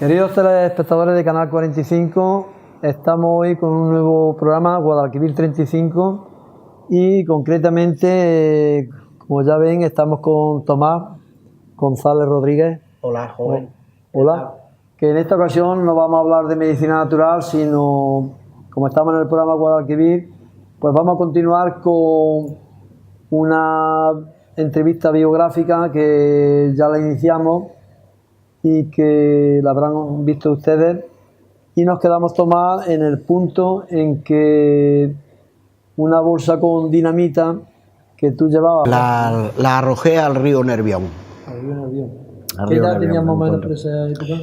Queridos telespectadores de Canal 45, estamos hoy con un nuevo programa, Guadalquivir 35, y concretamente, como ya ven, estamos con Tomás González Rodríguez. Hola, joven. Hola. Que en esta ocasión no vamos a hablar de medicina natural, sino, como estamos en el programa Guadalquivir, pues vamos a continuar con una entrevista biográfica que ya la iniciamos y que la habrán visto ustedes, y nos quedamos, Tomás, en el punto en que una bolsa con dinamita que tú llevabas La arrojé al río Nervión. Al río Nervión. ¿Qué edad tenías más o menos por esa época?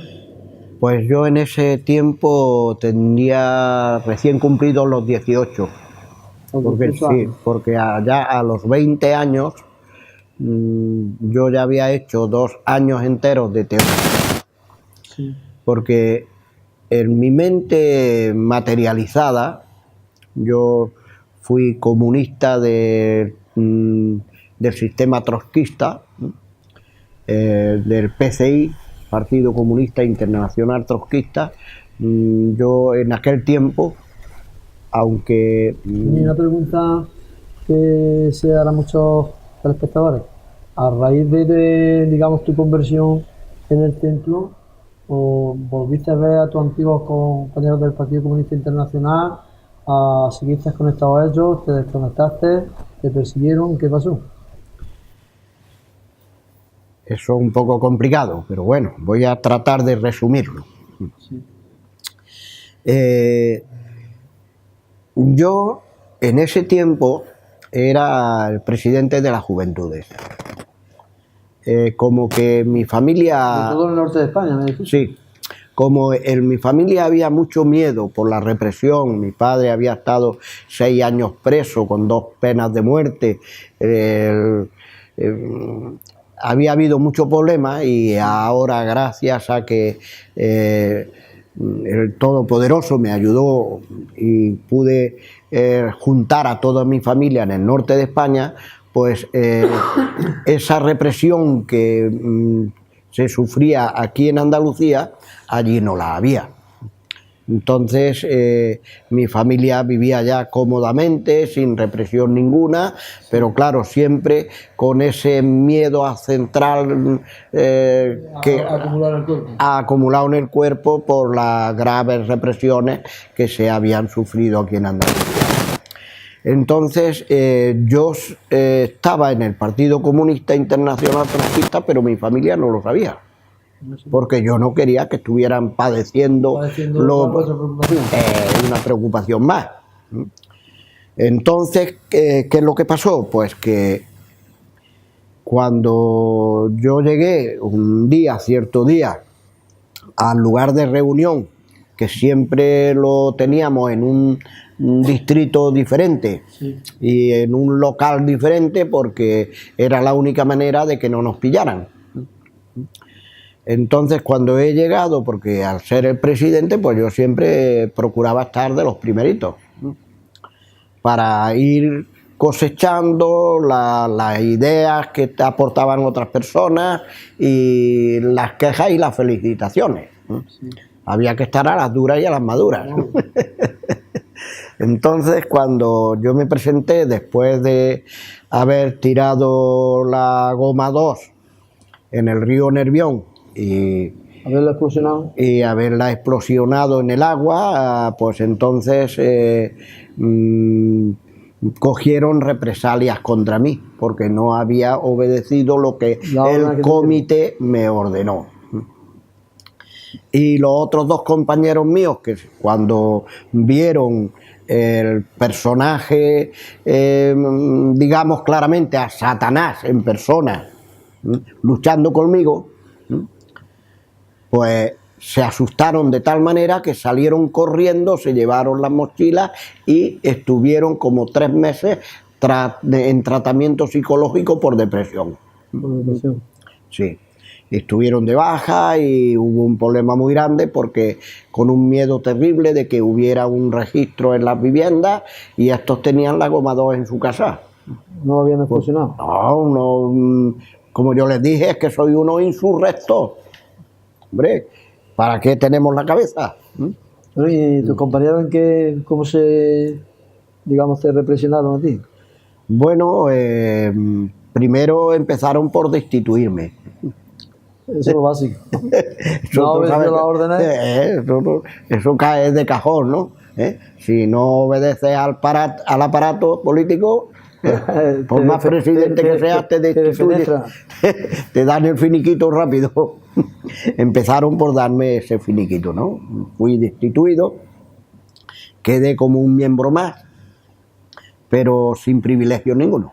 Pues yo en ese tiempo tendría recién cumplidos los 18. Porque allá a los 20 años yo ya había hecho 2 años enteros de teoría. Sí. Porque en mi mente materializada, yo fui comunista del sistema trotskista, del PCI, Partido Comunista Internacional Trotskista. Yo en aquel tiempo, aunque... Y una pregunta que se hará a muchos telespectadores. A raíz de, digamos, tu conversión en el templo, ¿o volviste a ver a tus antiguos compañeros del Partido Comunista Internacional? ¿Seguiste conectado a ellos? ¿Te desconectaste? ¿Te persiguieron? ¿Qué pasó? Eso es un poco complicado, pero bueno, voy a tratar de resumirlo. Sí. Yo en ese tiempo era el presidente de las Juventudes. Como que mi familia... ¿De todo el norte de España, me dijiste? Sí. Como en mi familia había mucho miedo por la represión, mi padre había estado 6 años preso con 2 penas de muerte, había habido muchos problemas, y ahora, gracias a que el Todopoderoso me ayudó y pude juntar a toda mi familia en el norte de España, pues esa represión que se sufría aquí en Andalucía, allí no la había. Entonces mi familia vivía ya cómodamente, sin represión ninguna, pero claro, siempre con ese miedo a central acumulado en el cuerpo por las graves represiones que se habían sufrido aquí en Andalucía. Entonces yo estaba en el Partido Comunista Internacional Trotskista, pero mi familia no lo sabía, porque yo no quería que estuvieran padeciendo una preocupación más. Entonces, ¿qué es lo que pasó? Pues que cuando yo llegué cierto día, al lugar de reunión, que siempre lo teníamos en un distrito diferente, sí, y en un local diferente, porque era la única manera de que no nos pillaran. Entonces, cuando he llegado, porque al ser el presidente, pues yo siempre procuraba estar de los primeritos, para ir cosechando las ideas que aportaban otras personas y las quejas y las felicitaciones. Sí. Había que estar a las duras y a las maduras. No. Entonces, cuando yo me presenté, después de haber tirado la goma 2 en el río Nervión y haberla explosionado en el agua, pues entonces cogieron represalias contra mí, porque no había obedecido lo que el comité me ordenó. Y los otros 2 compañeros míos, que cuando vieron el personaje, digamos claramente a Satanás en persona, luchando conmigo, pues se asustaron de tal manera que salieron corriendo, se llevaron las mochilas y estuvieron como 3 meses en tratamiento psicológico por depresión. ¿Por depresión? Sí. Estuvieron de baja y hubo un problema muy grande, porque con un miedo terrible de que hubiera un registro en las viviendas y estos tenían la goma 2 en su casa. ¿No habían explosionado? No, como yo les dije, es que soy uno insurrecto. Hombre, ¿Para qué tenemos la cabeza? Bueno, ¿y tus compañeros en qué, cómo se, digamos, te represionaron a ti? Bueno, primero empezaron por destituirme. Eso es lo básico. Eso, No tú obedeció sabes las que- órdenes. eso cae de cajón, ¿no? Si no obedeces al aparato político, por más presidente que seas, te destituyen, defenestra. te dan el finiquito rápido. Empezaron por darme ese finiquito, ¿no? Fui destituido, quedé como un miembro más, pero sin privilegio ninguno.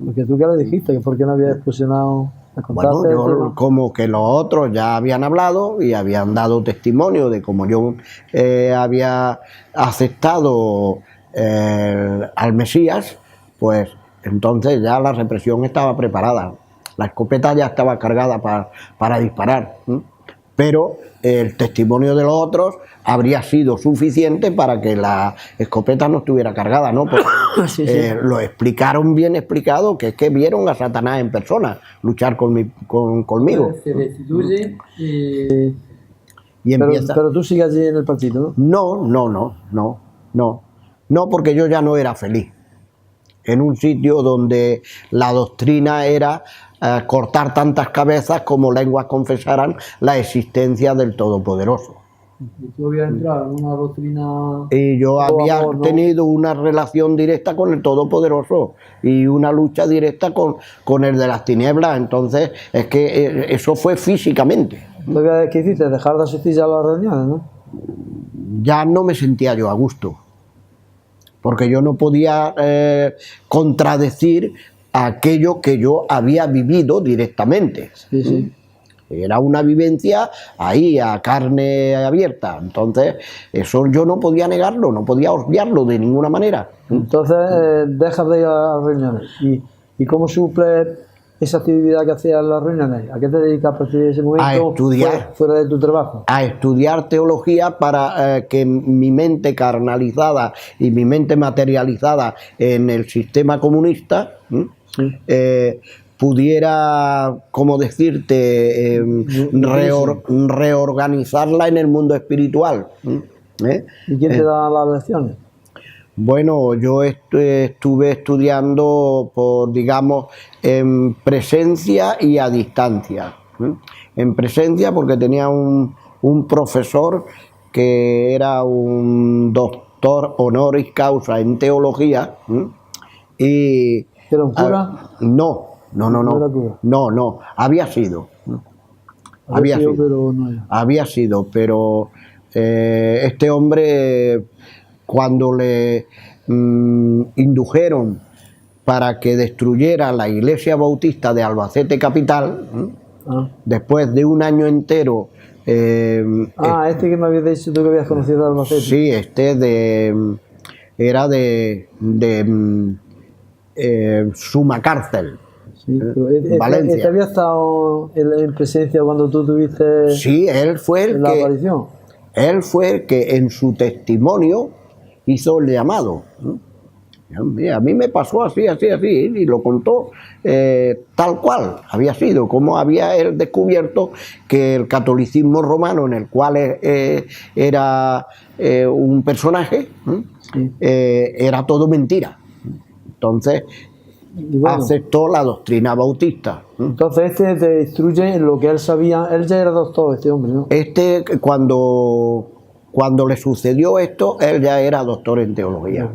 Porque tú qué le dijiste, que por qué no habías expulsionado a Bueno, contarte el yo tema. como que los otros ya habían hablado y habían dado testimonio de cómo yo había aceptado al Mesías, pues entonces ya la represión estaba preparada. La escopeta ya estaba cargada para disparar. Pero el testimonio de los otros habría sido suficiente para que la escopeta no estuviera cargada, ¿no? Porque, Sí, sí. lo explicaron bien explicado, que es que vieron a Satanás en persona luchar conmigo. Se destituye y... Y empieza... pero tú sigues allí en el partido, ¿no? No, porque yo ya no era feliz. En un sitio donde la doctrina era cortar tantas cabezas como lenguas confesaran la existencia del Todopoderoso. Y tú habías entrado en una doctrina... Y yo había amor, ¿no? tenido una relación directa con el Todopoderoso y una lucha directa con el de las tinieblas. Entonces, es que eso fue físicamente. Entonces, ¿qué hiciste? Dejar de asistir ya a las reuniones, ¿no? Ya no me sentía yo a gusto, porque yo no podía contradecir aquello que yo había vivido directamente. Sí, sí. Era una vivencia ahí, a carne abierta. Entonces, eso yo no podía negarlo, no podía obviarlo de ninguna manera. Entonces, dejas de ir a las reuniones. ¿Y cómo suples esa actividad que hacías en las reuniones? ¿A qué te dedicas a partir de ese momento? A estudiar. Fuera de tu trabajo. A estudiar teología para que mi mente carnalizada y mi mente materializada en el sistema comunista pudiera, como decirte, reorganizarla en el mundo espiritual. ¿Y quién te da las lecciones? Bueno, yo estuve estudiando digamos, en presencia y a distancia. En presencia porque tenía un profesor que era un doctor honoris causa en teología. Y ¿Era un cura? No, era cura. no, había sido. Había sido, pero no era. Había sido, pero este hombre, cuando le indujeron para que destruyera la iglesia bautista de Albacete capital, después de un año entero... este que me habías dicho tú que habías conocido de Albacete. Sí, era de Sumacárcel. Sí, pero Valencia. ¿Este había estado en presencia cuando tú tuviste Sí, él fue la aparición? Él fue el que en su testimonio hizo el llamado. Mira, a mí me pasó así, y lo contó tal cual había sido, como había él descubierto que el catolicismo romano, en el cual era un personaje, era todo mentira. Entonces, Y bueno, aceptó la doctrina bautista. entonces este te instruye en lo que él sabía. Él ya era doctor, este hombre, ¿no? Cuando le sucedió esto, él ya era doctor en teología.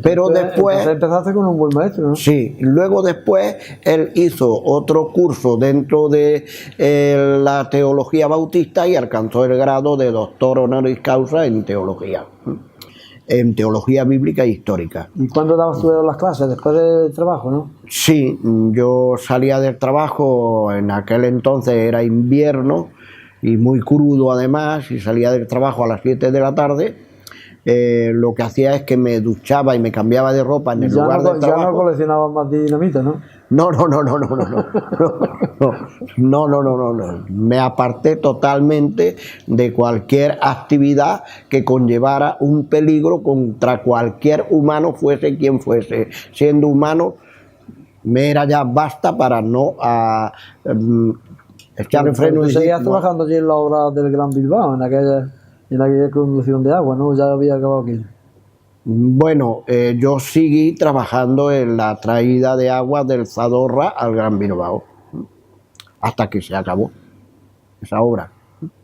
Pero después... Entonces empezaste con un buen maestro, ¿no? Sí, luego después él hizo otro curso dentro de la teología bautista y alcanzó el grado de doctor honoris causa en teología bíblica e histórica. ¿Y cuándo dabas tú las clases? Después del trabajo, ¿no? Sí, yo salía del trabajo, en aquel entonces era invierno y muy crudo además, y salía del trabajo a las 7 de la tarde. Lo que hacía es que me duchaba y me cambiaba de ropa en el lugar de trabajo. Ya no coleccionabas más dinamita, ¿no? No. Me aparté totalmente de cualquier actividad que conllevara un peligro contra cualquier humano, fuese quien fuese. Siendo humano, me era ya basta para no echar el freno y seguías decir, trabajando allí en la obra del Gran Bilbao, en aquella conducción de agua, ¿no? Ya había acabado aquí. bueno, yo seguí trabajando en la traída de agua del Zadorra al Gran Bilbao, hasta que se acabó esa obra.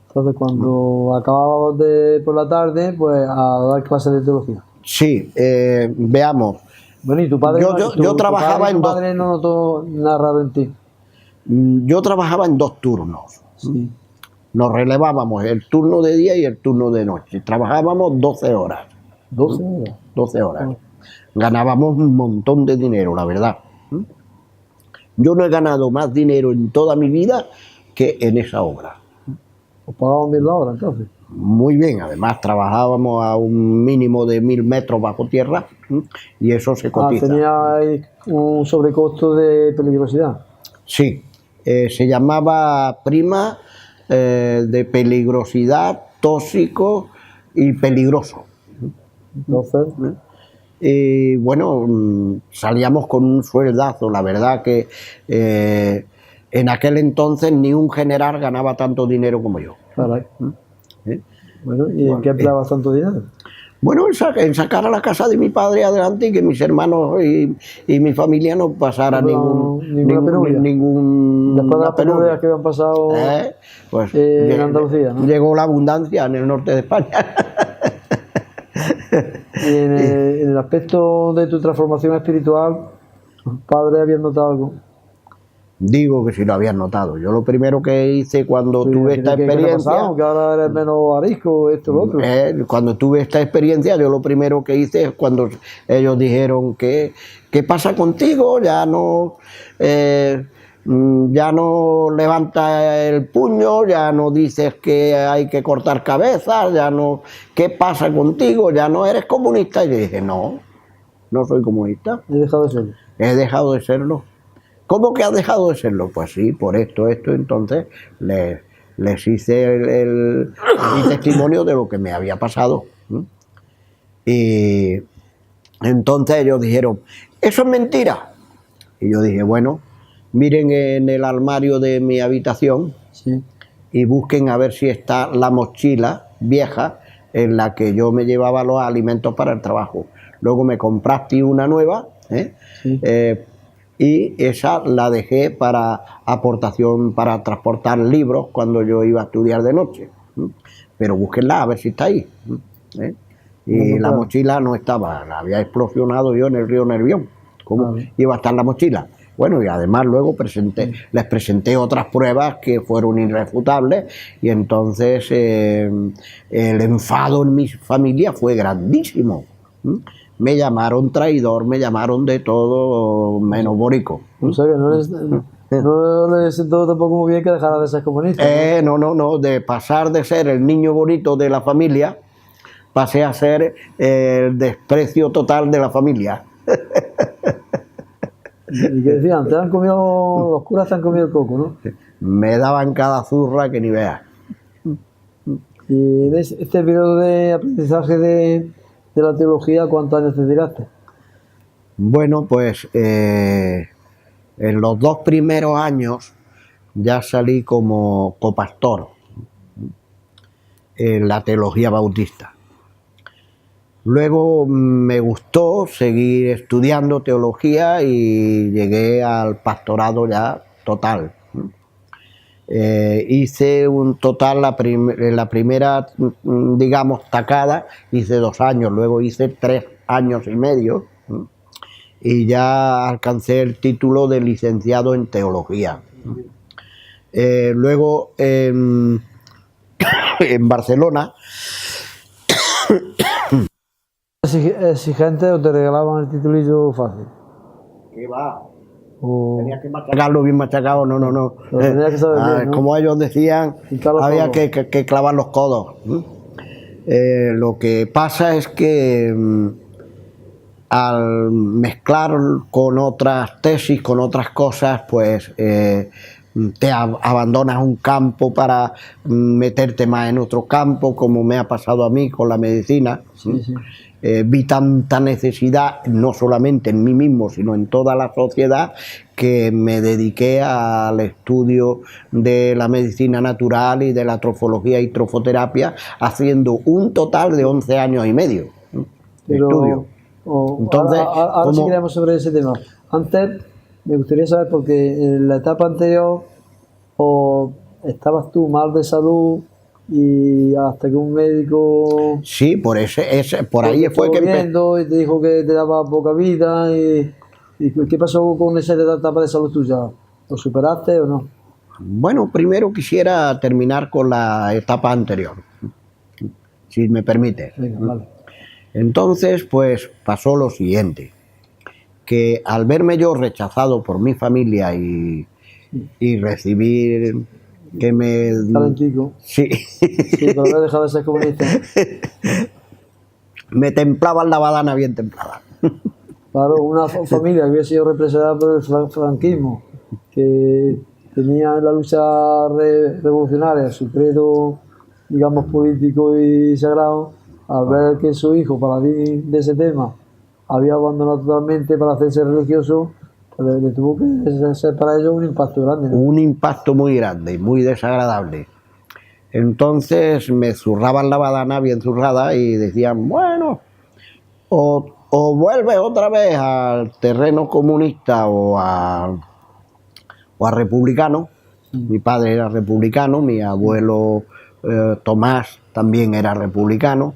Entonces, cuando acabábamos por la tarde, pues a dar clases de teología. Sí, veamos. Bueno, y tu padre, Yo trabajaba en tu dos. padre no notó nada raro en ti. Yo trabajaba en 2 turnos. Sí. Nos relevábamos el turno de día y el turno de noche. Trabajábamos 12 horas. 12 horas. 12 horas. Ganábamos un montón de dinero, la verdad. Yo no he ganado más dinero en toda mi vida que en esa obra. ¿Os pagaban bien la hora entonces? Muy bien, además trabajábamos a un mínimo de 1000 metros bajo tierra y eso se cotiza. Tenía un sobrecosto de peligrosidad. Sí, se llamaba prima de peligrosidad, tóxico y peligroso. Entonces, Y bueno, salíamos con un sueldazo, la verdad que en aquel entonces ni un general ganaba tanto dinero como yo. caray. ¿Eh? Bueno, ¿y en qué empleabas tanto dinero? Bueno, en sacar a la casa de mi padre adelante y que mis hermanos y mi familia no pasara ninguna penuria. Después de las penurias que habían pasado pues en Andalucía, ¿no? Llegó la abundancia en el norte de España. Y en el aspecto de tu transformación espiritual, ¿tus padres habían notado algo? Digo que si lo habías notado. Yo lo primero que hice cuando tuve esta experiencia... ¿Que ahora eres menos arisco, esto, lo otro? Cuando tuve esta experiencia, yo lo primero que hice es cuando ellos dijeron que ¿qué pasa contigo? Ya no levantas el puño, ya no dices que hay que cortar cabezas, ya no... ¿Qué pasa contigo? ¿Ya no eres comunista? Y yo dije, no soy comunista. ¿He dejado de serlo? He dejado de serlo. ¿Cómo que has dejado de serlo? Pues sí, por esto. Entonces les hice mi testimonio de lo que me había pasado. Y entonces ellos dijeron, eso es mentira. Y yo dije, bueno, miren en el armario de mi habitación y busquen a ver si está la mochila vieja en la que yo me llevaba los alimentos para el trabajo. Luego me compraste una nueva, y esa la dejé para aportación, para transportar libros cuando yo iba a estudiar de noche. Pero búsquenla a ver si está ahí. Y la mochila no estaba, la había explosionado yo en el río Nervión. ¿Cómo iba a estar la mochila? Bueno, y además luego les presenté otras pruebas que fueron irrefutables y entonces el enfado en mi familia fue grandísimo. Me llamaron traidor, me llamaron de todo menos borico. O sea que no le sentó tampoco muy bien que dejara de ser comunista. No, de pasar de ser el niño bonito de la familia, pasé a ser el desprecio total de la familia. ¿Y qué decían? Los curas te han comido el coco, ¿no? Me daban cada zurra que ni veas. Y en este periodo de aprendizaje de la teología, ¿cuántos años te tiraste? Bueno, pues en los 2 primeros años ya salí como copastor en la teología bautista. Luego me gustó seguir estudiando teología y llegué al pastorado ya total. Hice un total, la primera, digamos, tacada, hice 2 años, luego hice 3 años y medio y ya alcancé el título de licenciado en teología. Luego en Barcelona... ¿Exigente o te regalaban el titulillo fácil? ¿Qué va? Tenía que machacarlo bien machacado, no. Tenía que saber bien, ¿no? Como ellos decían, había que clavar los codos. Lo que pasa es que al mezclar con otras tesis, con otras cosas, pues te abandonas un campo para meterte más en otro campo, como me ha pasado a mí con la medicina. vi tanta necesidad, no solamente en mí mismo, sino en toda la sociedad, que me dediqué al estudio de la medicina natural y de la trofología y trofoterapia, haciendo un total de 11 años y medio de estudio. Entonces, ahora sí queremos sobre ese tema. Antes, me gustaría saber, porque en la etapa anterior estabas tú mal de salud y hasta que un médico... Sí, por ahí fue que empezó. Y te dijo que te daba poca vida. ¿Y qué pasó con esa etapa de salud tuya? ¿Lo superaste o no? Bueno, primero quisiera terminar con la etapa anterior, si me permite. Venga, vale. Entonces, pues pasó lo siguiente, que al verme yo rechazado por mi familia y recibir que me... Talentico. Sí. Sí, pero no he dejado de ser comunista. Me templaban la badana bien templada. Claro, una familia que había sido representada por el franquismo, que tenía en la lucha revolucionaria su credo, digamos, político y sagrado, al ver que su hijo, paladín de ese tema, había abandonado totalmente para hacerse religioso, pues le tuvo que ser para ellos un impacto grande, ¿no? Un impacto muy grande, muy desagradable. Entonces me zurraban la badana bien zurrada y decían, bueno, o vuelves otra vez al terreno comunista o a republicano. Mi padre era republicano, mi abuelo Tomás también era republicano,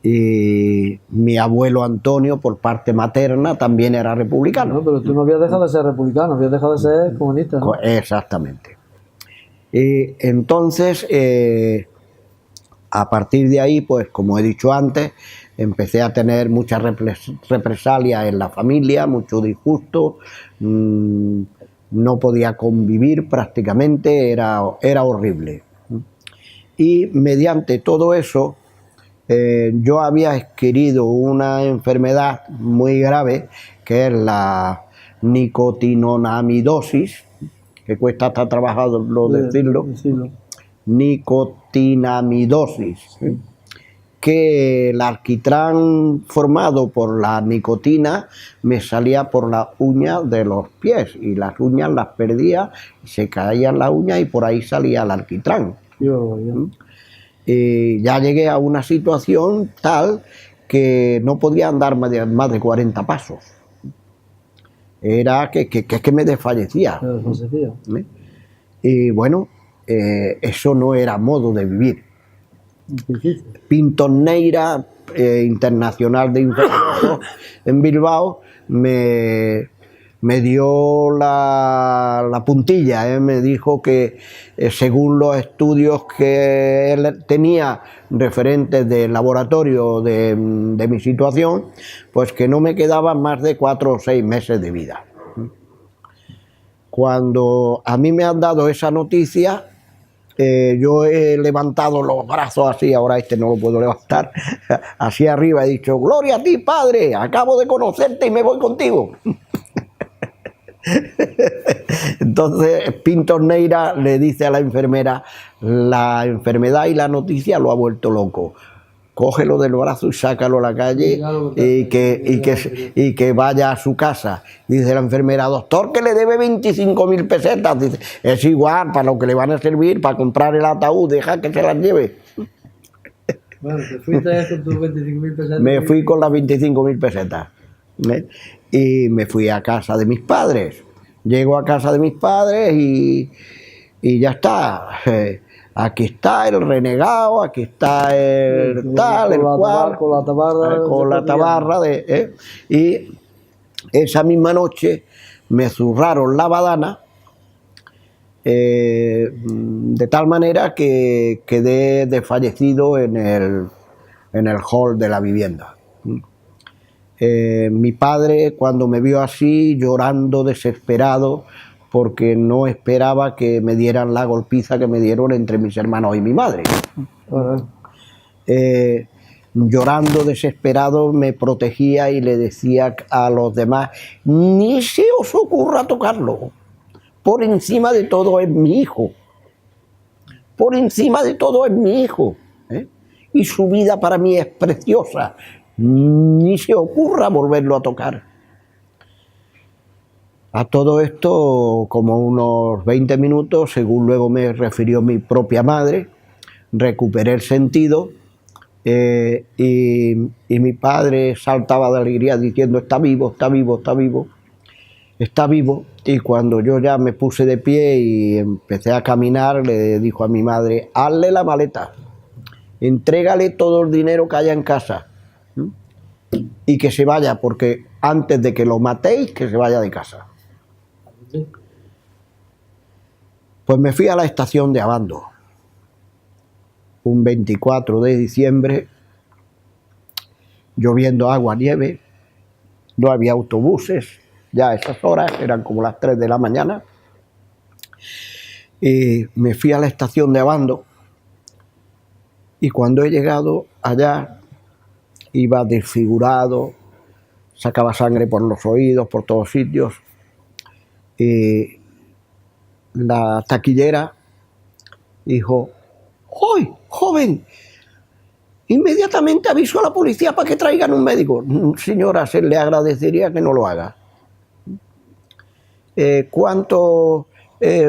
y mi abuelo Antonio, por parte materna, también era republicano. No, pero tú no habías dejado de ser republicano, habías dejado de ser comunista, ¿no? Exactamente. Y entonces, a partir de ahí, pues como he dicho antes, empecé a tener muchas represalias en la familia, mucho disgusto, no podía convivir prácticamente, era horrible. Y mediante todo eso, yo había adquirido una enfermedad muy grave, que es la nicotinamidoses, que cuesta hasta trabajo decirlo, nicotinamidosis, que el alquitrán formado por la nicotina me salía por las uñas de los pies, y las uñas las perdía, se caían las uñas y por ahí salía el alquitrán. Y ya llegué a una situación tal que no podía andar más de 40 pasos. Era que me desfallecía. Y bueno, eso no era modo de vivir. Pintorneira Internacional de Infectos en Bilbao me dio la puntilla, me dijo que según los estudios que él tenía referentes del laboratorio de mi situación, pues que no me quedaban más de 4 o 6 meses de vida. Cuando a mí me han dado esa noticia, yo he levantado los brazos así, ahora no lo puedo levantar, así arriba, he dicho, gloria a ti, Padre, acabo de conocerte y me voy contigo. Entonces Pintorneira le dice a la enfermera, la enfermedad y la noticia lo ha vuelto loco, cógelo del brazo y sácalo a la calle y que vaya a su casa. Dice la enfermera, doctor, que le debe 25.000 pesetas. Dice, es igual, para lo que le van a servir, para comprar el ataúd, deja que se las lleve. Bueno, te fuiste con tus 25.000 pesetas. Me fui con las 25.000 pesetas. Y me fui a casa de mis padres. Llego a casa de mis padres y ya está. Aquí está el renegado, aquí está el tal, el cual, con la tabarra y esa misma noche me zurraron la badana de tal manera que quedé desfallecido en el hall de la vivienda. Mi padre, cuando me vio así, llorando, desesperado, porque no esperaba que me dieran la golpiza que me dieron entre mis hermanos y mi madre. Llorando, desesperado, me protegía y le decía a los demás, ni se os ocurra tocarlo, por encima de todo es mi hijo, por encima de todo es mi hijo, y su vida para mí es preciosa, ni se ocurra volverlo a tocar. A todo esto, como unos 20 minutos, según luego me refirió mi propia madre, recuperé el sentido y mi padre saltaba de alegría diciendo: está vivo, está vivo, está vivo, está vivo. Y cuando yo ya me puse de pie y empecé a caminar, le dijo a mi madre: hazle la maleta, entrégale todo el dinero que haya en casa y que se vaya, porque antes de que lo matéis, que se vaya de casa. Pues me fui a la estación de Abando un 24 de diciembre, lloviendo agua, nieve, no había autobuses, ya a esas horas, eran como las 3 de la mañana, y me fui a la estación de Abando, y cuando he llegado allá, iba desfigurado, sacaba sangre por los oídos, por todos sitios, y la taquillera dijo: ¡Hoy, joven! Inmediatamente avisó a la policía para que traigan un médico. Señora, se le agradecería que no lo haga. ¿Cuánto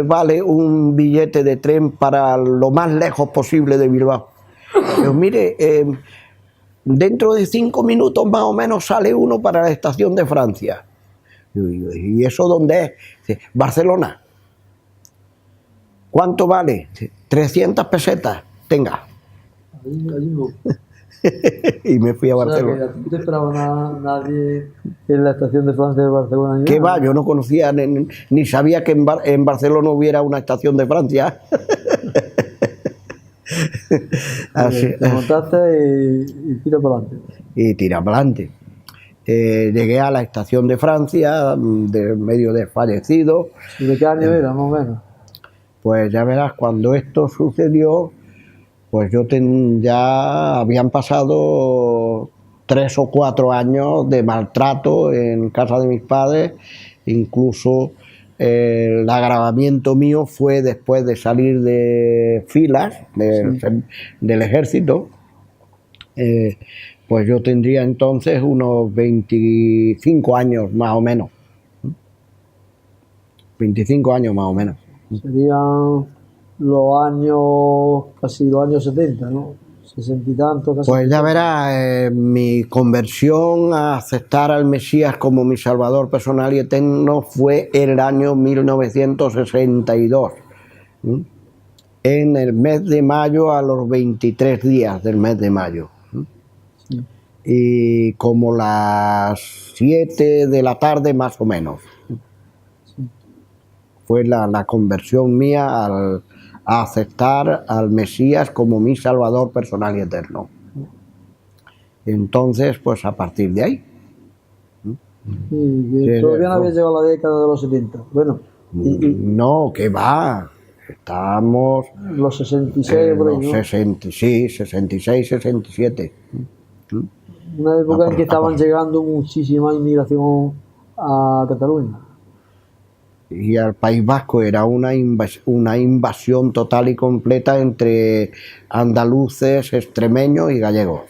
vale un billete de tren para lo más lejos posible de Bilbao? Pues mire, dentro de 5 minutos más o menos sale uno para la estación de Francia. ¿Y eso dónde es? Barcelona. ¿Cuánto vale? 300 pesetas. Tenga. Allí no. Y me fui a Barcelona. O sea, que ¿no te esperaba nadie en la estación de Francia de Barcelona? ¿Qué va? Yo no conocía ni sabía que en Barcelona hubiera una estación de Francia. Así, te montaste y tira para adelante. Y tira para adelante. Llegué a la estación de Francia, medio desfallecido. ¿Y de qué año era, más o menos? Pues ya verás, cuando esto sucedió, pues ya habían pasado 3 o 4 años de maltrato en casa de mis padres. Incluso el agravamiento mío fue después de salir de filas del ejército. Pues yo tendría entonces unos 25 años más o menos. 25 años más o menos. Serían casi los años 70, ¿no? 60 y tantos. Casi. Pues ya verás, mi conversión a aceptar al Mesías como mi Salvador personal y eterno fue el año 1962. En el mes de mayo, a los 23 días del mes de mayo. Sí. Y como las 7 de la tarde más o menos. Fue la conversión mía a aceptar al Mesías como mi Salvador personal y eterno. Entonces, pues a partir de ahí. Y todavía no había llegado la década de los 70. Bueno. No, que va. Estamos... Los 66, por ahí, ¿no? 66, 67. Una época en que estaban llegando muchísima inmigración a Cataluña. Y al País Vasco era una invasión total y completa entre andaluces, extremeños y gallegos.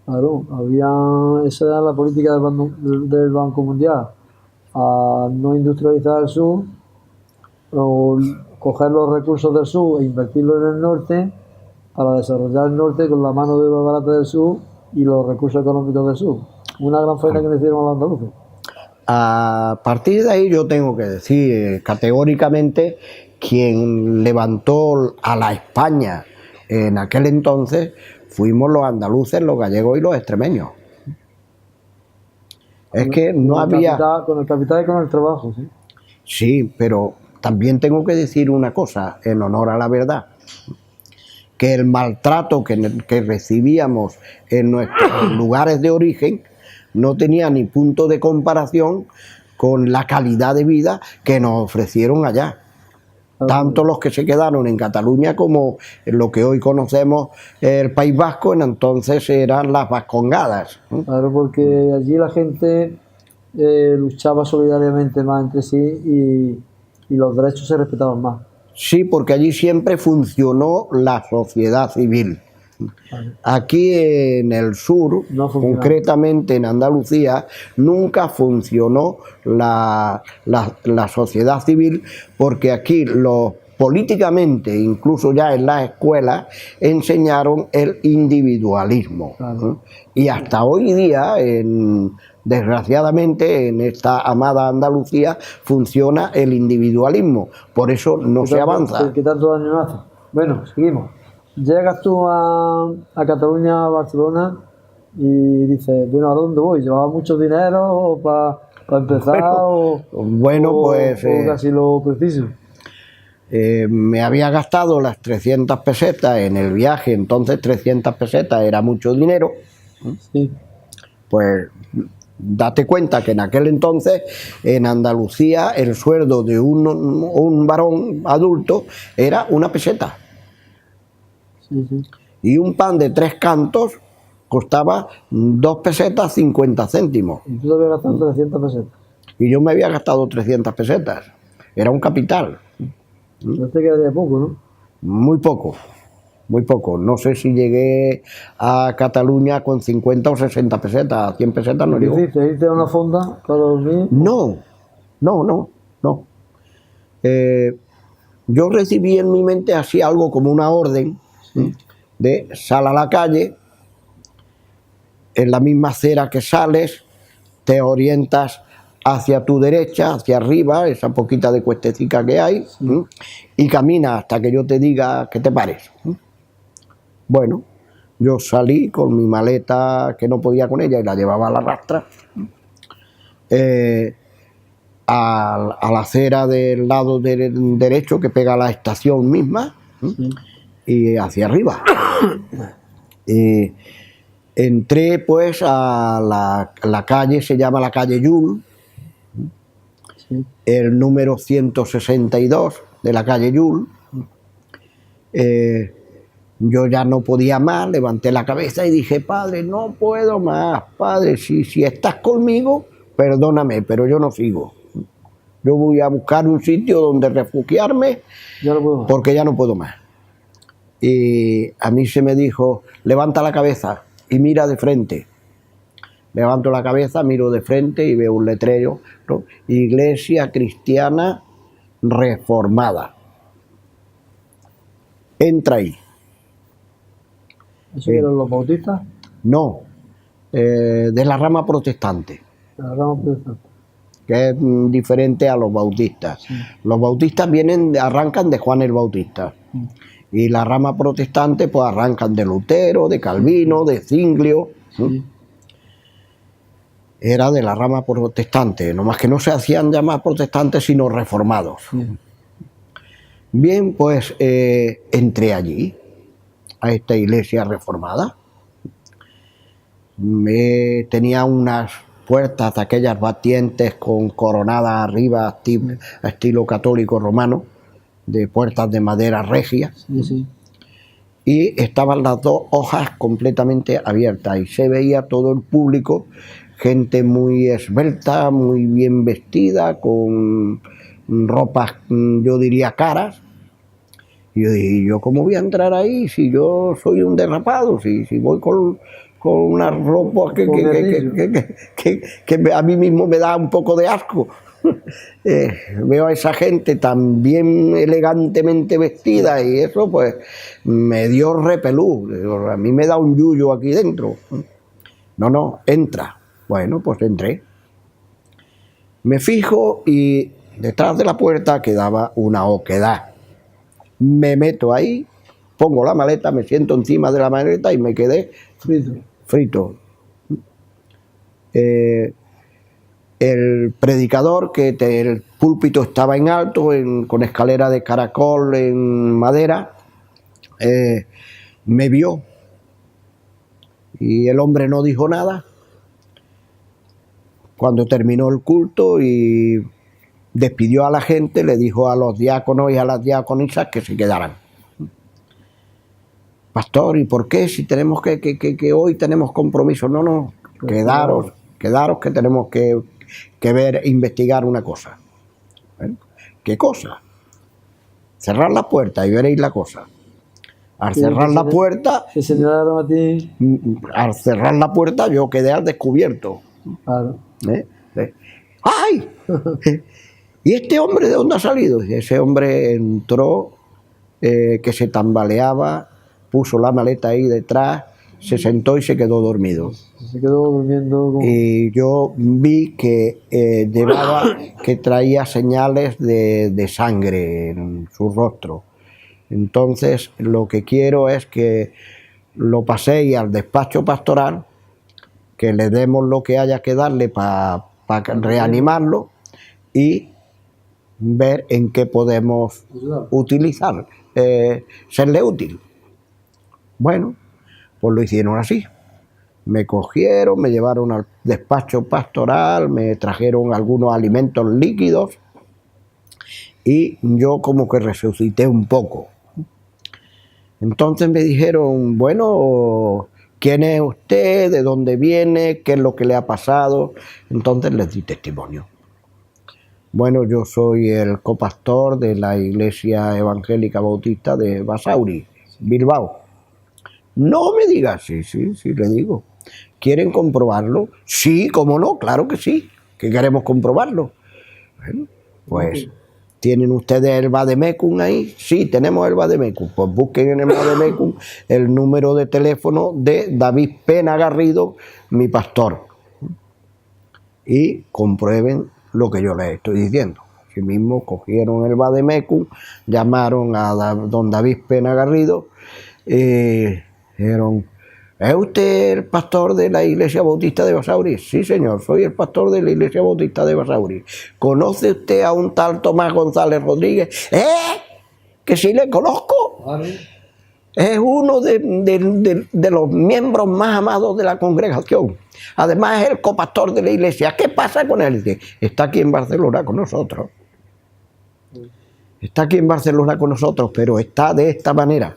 Claro, esa era la política del Banco Mundial, a no industrializar el sur, o coger los recursos del sur e invertirlos en el norte para desarrollar el norte con la mano de obra barata del sur y los recursos económicos del sur. Una gran faena que le hicieron a los andaluces. A partir de ahí yo tengo que decir categóricamente, quien levantó a la España en aquel entonces fuimos los andaluces, los gallegos y los extremeños. Es que no había... Con el capital y con el trabajo, sí. Sí, pero también tengo que decir una cosa, en honor a la verdad, que el maltrato que recibíamos en nuestros lugares de origen no tenía ni punto de comparación con la calidad de vida que nos ofrecieron allá. Tanto los que se quedaron en Cataluña como en lo que hoy conocemos el País Vasco, en entonces eran las vascongadas. Claro, porque allí la gente luchaba solidariamente más entre sí y los derechos se respetaban más. Sí, porque allí siempre funcionó la sociedad civil. Aquí en el sur, No funcionaba. concretamente en Andalucía, nunca funcionó la sociedad civil, porque aquí políticamente, incluso ya en las escuelas, enseñaron el individualismo. Claro. Y hasta hoy día, desgraciadamente, en esta amada Andalucía, funciona el individualismo. Por eso no se avanza. ¿Qué tanto daño hace? Bueno, seguimos. Llegas tú a Cataluña, a Barcelona, y dices, bueno, ¿a dónde voy? ¿Llevaba mucho dinero para empezar pues o casi lo preciso? Me había gastado las 300 pesetas en el viaje, entonces 300 pesetas era mucho dinero. Sí. Pues date cuenta que en aquel entonces en Andalucía el sueldo de un varón adulto era 1 peseta. Sí, sí. Y un pan de 3 cantos costaba 2 pesetas 50 céntimos. Y tú te habías gastado 300 pesetas. Y yo me había gastado 300 pesetas. Era un capital. No te quedaría poco, ¿no? Muy poco, muy poco. No sé si llegué a Cataluña con 50 o 60 pesetas. 100 pesetas no ¿Qué llegó. hiciste? ¿Irte a una fonda para dormir? No. Yo recibí en mi mente así algo como una orden de sal a la calle, en la misma acera que sales, te orientas hacia tu derecha, hacia arriba, esa poquita de cuestecica que hay, y camina hasta que yo te diga que te pares. Bueno, yo salí con mi maleta, que no podía con ella y la llevaba a la rastra, a la acera del lado derecho que pega a la estación misma, y hacia arriba. Entré pues a la calle, se llama la calle Yul, el número 162 de la calle Yul. Yo ya no podía más, levanté la cabeza y dije, padre, no puedo más, padre, si estás conmigo, perdóname, pero yo no sigo. Yo voy a buscar un sitio donde refugiarme, porque ya no puedo más. Y a mí se me dijo, levanta la cabeza y mira de frente. Levanto la cabeza, miro de frente y veo un letrero, ¿no? Iglesia Cristiana Reformada. Entra ahí. ¿Eso eran los bautistas? No, de la rama protestante. De la rama protestante. Que es diferente a los bautistas. Sí. Los bautistas arrancan de Juan el Bautista. Y la rama protestante pues arrancan de Lutero, de Calvino, de Zwinglio. Era de la rama protestante, nomás que no se hacían llamar protestantes sino reformados. Bien, pues entré allí, a esta iglesia reformada. Tenía unas puertas de aquellas batientes con coronadas arriba, estilo católico romano, de puertas de madera regia. Y estaban las 2 hojas completamente abiertas y se veía todo el público, gente muy esbelta, muy bien vestida, con ropas, yo diría, caras. Y yo dije, ¿yo cómo voy a entrar ahí si yo soy un derrapado? Si voy con una ropa que a mí mismo me da un poco de asco. Veo a esa gente tan bien elegantemente vestida y eso pues me dio repelú. A mí me da un yuyo aquí dentro. No, entra. Bueno, pues entré. Me fijo y detrás de la puerta quedaba una oquedad. Me meto ahí, pongo la maleta, me siento encima de la maleta y me quedé frito. El predicador, que el púlpito estaba en alto, con escalera de caracol en madera, me vio y el hombre no dijo nada. Cuando terminó el culto y despidió a la gente, le dijo a los diáconos y a las diaconisas que se quedaran. Pastor, ¿y por qué? Si tenemos que hoy tenemos compromiso. No, quedaros que tenemos que ver, investigar una cosa. Bueno, ¿qué cosa? Cerrar la puerta y veréis la cosa. Al cerrar la puerta, ¿Te señalaron a ti? al cerrar la puerta yo quedé al descubierto. Claro. ¡Ay! ¿Y este hombre de dónde ha salido? Y ese hombre entró, que se tambaleaba, puso la maleta ahí detrás, se sentó y se quedó dormido. Se quedó durmiendo como... Y yo vi que que traía señales de sangre en su rostro. Entonces lo que quiero es que lo paséis al despacho pastoral, que le demos lo que haya que darle para reanimarlo y ver en qué podemos utilizar, serle útil. Bueno, pues lo hicieron así. Me cogieron, me llevaron al despacho pastoral, me trajeron algunos alimentos líquidos y yo como que resucité un poco. Entonces me dijeron, bueno, ¿quién es usted? ¿De dónde viene? ¿Qué es lo que le ha pasado? Entonces les di testimonio. Bueno, yo soy el copastor de la Iglesia Evangélica Bautista de Basauri, Bilbao. No me digas, sí, le digo. ¿Quieren comprobarlo? Sí, cómo no, claro que sí, que queremos comprobarlo. Bueno, pues, ¿tienen ustedes el Vademecum ahí? Sí, tenemos el Vademecum. Pues busquen en el Vademecum el número de teléfono de David Pena Garrido, mi pastor, y comprueben lo que yo les estoy diciendo. Así mismo cogieron el Vademecum, llamaron a don David Pena Garrido, dijeron, ¿es usted el pastor de la Iglesia Bautista de Basauri? Sí, señor, soy el pastor de la Iglesia Bautista de Basauri. ¿Conoce usted a un tal Tomás González Rodríguez? Que sí le conozco. Vale. Es uno de los miembros más amados de la congregación. Además es el copastor de la iglesia. ¿Qué pasa con él? Dice, está aquí en Barcelona con nosotros. Está aquí en Barcelona con nosotros, pero está de esta manera.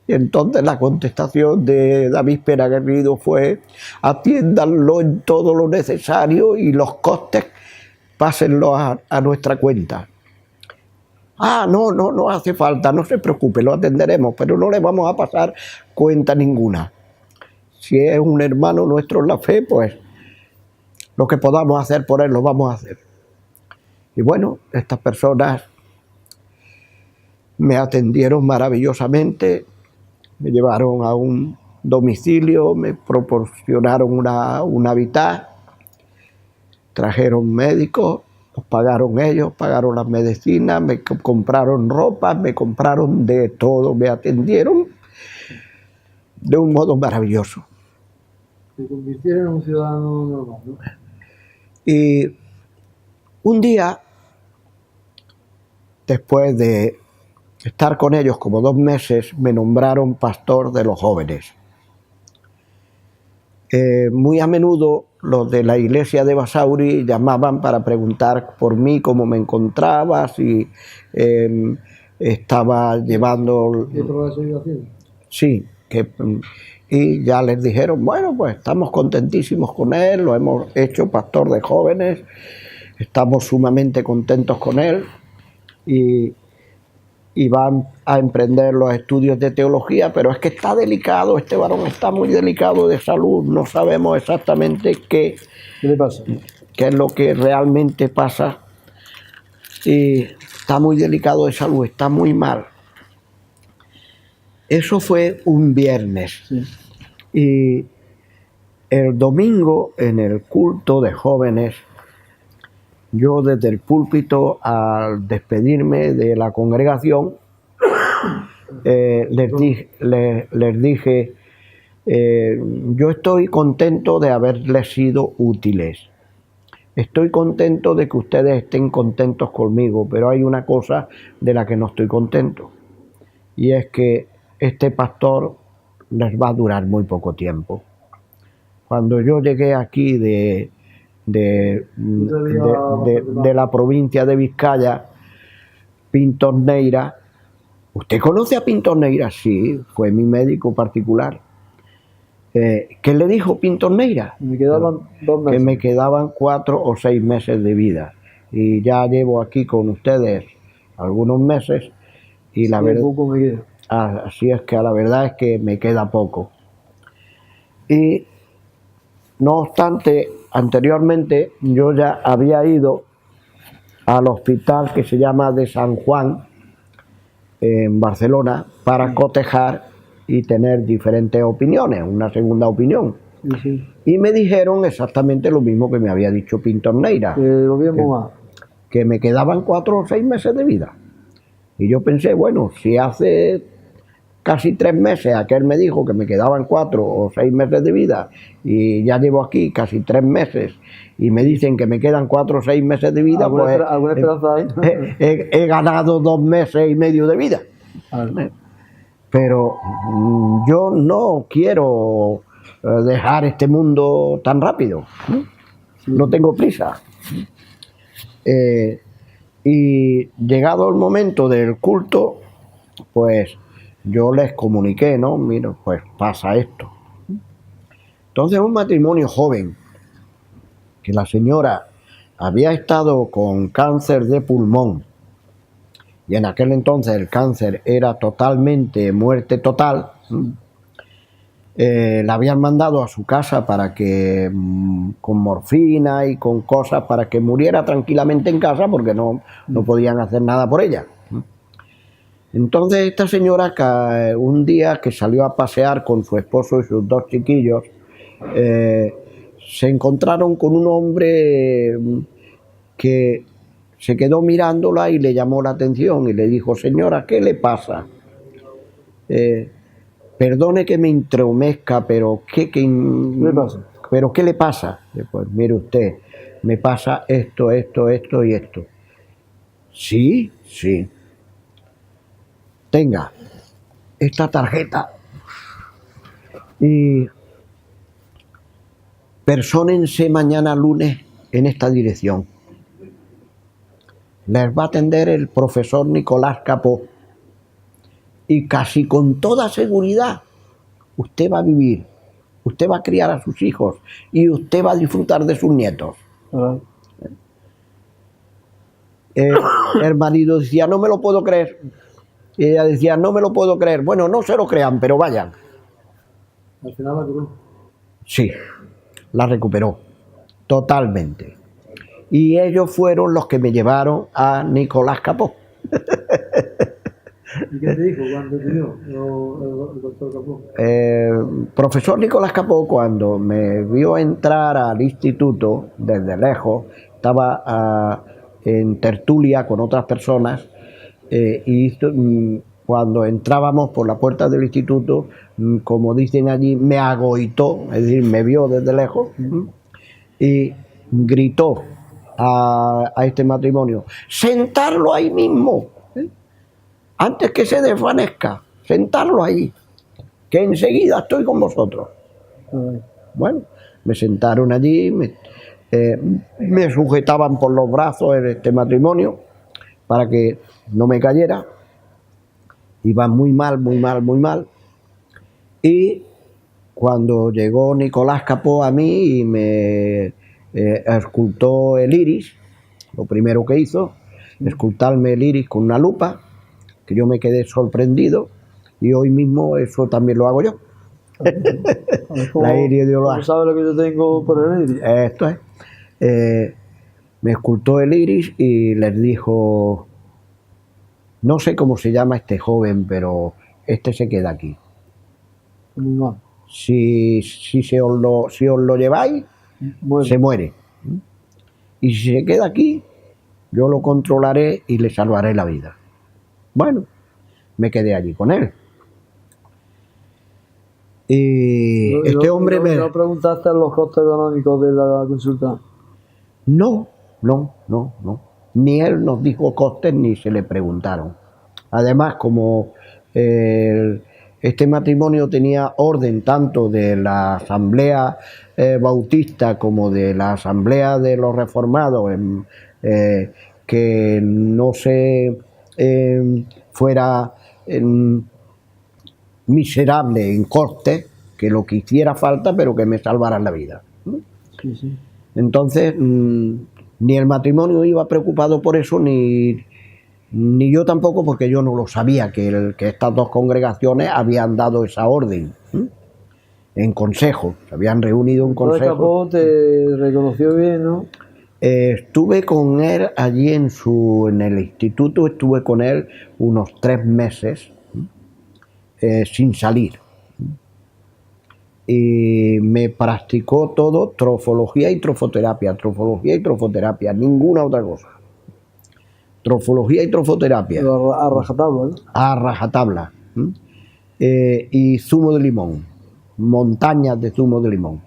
Y entonces la contestación de David Pena Garrido fue, atiéndanlo en todo lo necesario y los costes pásenlos a nuestra cuenta. Ah, no hace falta, no se preocupe, lo atenderemos, pero no le vamos a pasar cuenta ninguna. Si es un hermano nuestro en la fe, pues lo que podamos hacer por él lo vamos a hacer. Y bueno, estas personas me atendieron maravillosamente, me llevaron a un domicilio, me proporcionaron un hábitat, trajeron médicos, los pagaron ellos, pagaron las medicinas, me compraron ropa, me compraron de todo, me atendieron de un modo maravilloso. Se convirtieron en un ciudadano normal, ¿no? Y un día, después de estar con ellos como 2 meses, me nombraron pastor de los jóvenes. Muy a menudo los de la iglesia de Basauri llamaban para preguntar por mí, cómo me encontraba, si estaba llevando... ¿Qué progreso iba haciendo? Sí, y ya les dijeron, bueno, pues estamos contentísimos con él, lo hemos hecho pastor de jóvenes, estamos sumamente contentos con él y van a emprender los estudios de teología, pero es que está delicado, este varón está muy delicado de salud, no sabemos exactamente qué le pasa, qué es lo que realmente pasa, y está muy delicado de salud, está muy mal. Eso fue un viernes, sí. Y el domingo en el culto de jóvenes, yo desde el púlpito, al despedirme de la congregación, les dije, yo estoy contento de haberles sido útiles. Estoy contento de que ustedes estén contentos conmigo, pero hay una cosa de la que no estoy contento. Y es que este pastor les va a durar muy poco tiempo. Cuando yo llegué aquí de la provincia de Vizcaya, Pintor Neira. ¿Usted conoce a Pintor Neira? Sí, fue mi médico particular. ¿Qué le dijo Pintor Neira? Me quedaban 2 meses. Que me quedaban 4 o 6 meses de vida. Y ya llevo aquí con ustedes algunos meses. Y la verdad, Así es que la verdad es que me queda poco. Y no obstante, anteriormente yo ya había ido al hospital que se llama de San Juan, en Barcelona, para cotejar y tener diferentes opiniones, una segunda opinión. Sí, sí. Y me dijeron exactamente lo mismo que me había dicho Pintor Neira, Lo mismo más. que me quedaban 4 o 6 meses de vida. Y yo pensé, bueno, si hace casi 3 meses aquel me dijo que me quedaban 4 o 6 meses de vida y ya llevo aquí casi 3 meses y me dicen que me quedan 4 o 6 meses de vida, pues ¿Alguna esperanza hay? he ganado 2 meses y medio de vida. Pero yo no quiero dejar este mundo tan rápido, no tengo prisa. Y llegado el momento del culto, pues yo les comuniqué, ¿no? Mira, pues pasa esto. Entonces un matrimonio joven, que la señora había estado con cáncer de pulmón, y en aquel entonces el cáncer era totalmente muerte total, la habían mandado a su casa para que con morfina y con cosas para que muriera tranquilamente en casa porque no podían hacer nada por ella. Entonces esta señora, un día que salió a pasear con su esposo y sus 2 chiquillos, se encontraron con un hombre que se quedó mirándola y le llamó la atención y le dijo: señora, ¿qué le pasa? Perdone que me intromezca, pero ¿qué le pasa? ¿Pero qué le pasa? Pues mire usted, me pasa esto, esto, esto y esto. Sí, sí. Tenga esta tarjeta y persónense mañana lunes en esta dirección. Les va a atender el profesor Nicolás Capó. Y casi con toda seguridad usted va a vivir, usted va a criar a sus hijos y usted va a disfrutar de sus nietos. El marido decía: no me lo puedo creer. Y ella decía: no me lo puedo creer. Bueno, no se lo crean, pero vayan. Al final la recuperó. Sí, la recuperó totalmente. Y ellos fueron los que me llevaron a Nicolás Capó. ¿Y qué te dijo cuando te vio el doctor Capó? Profesor Nicolás Capó, cuando me vio entrar al instituto desde lejos, estaba en tertulia con otras personas, cuando entrábamos por la puerta del instituto, como dicen allí, me agoitó, es decir, me vio desde lejos y gritó a este matrimonio: sentarlo ahí mismo, antes que se desvanezca, sentarlo ahí, que enseguida estoy con vosotros. Bueno, me sentaron allí, me sujetaban por los brazos en este matrimonio para que no me cayera. Iba muy mal, muy mal, muy mal. Y cuando llegó Nicolás Capó a mí y me escultó el iris, lo primero que hizo, escultarme el iris con una lupa, que yo me quedé sorprendido, y hoy mismo eso también lo hago yo. La iridiología. ¿Cómo sabes lo que yo tengo por el iris? Esto es. Me escultó el iris y les dijo: no sé cómo se llama este joven, pero este se queda aquí. Si os lo lleváis, se muere. Y si se queda aquí, yo lo controlaré y le salvaré la vida. Bueno, me quedé allí con él. Y este hombre me... ¿No preguntaste los costes económicos de la consulta? No. Ni él nos dijo costes ni se le preguntaron. Además, como este matrimonio tenía orden tanto de la Asamblea Bautista como de la Asamblea de los Reformados, que no se fuera miserable en costes, que lo que hiciera falta, pero que me salvaran la vida. Sí. Entonces, ni el matrimonio iba preocupado por eso, ni Ni yo tampoco, porque yo no lo sabía, que estas dos congregaciones habían dado esa orden, ¿m? En consejo, se habían reunido en Entonces consejo. Capó te reconoció bien, ¿no? Estuve con él allí en el instituto, estuve con él unos 3 meses, sin salir. Y me practicó todo, trofología y trofoterapia, ninguna otra cosa. Trofología y trofoterapia. Pero a rajatabla, ¿no? A rajatabla. Y zumo de limón, montañas de zumo de limón.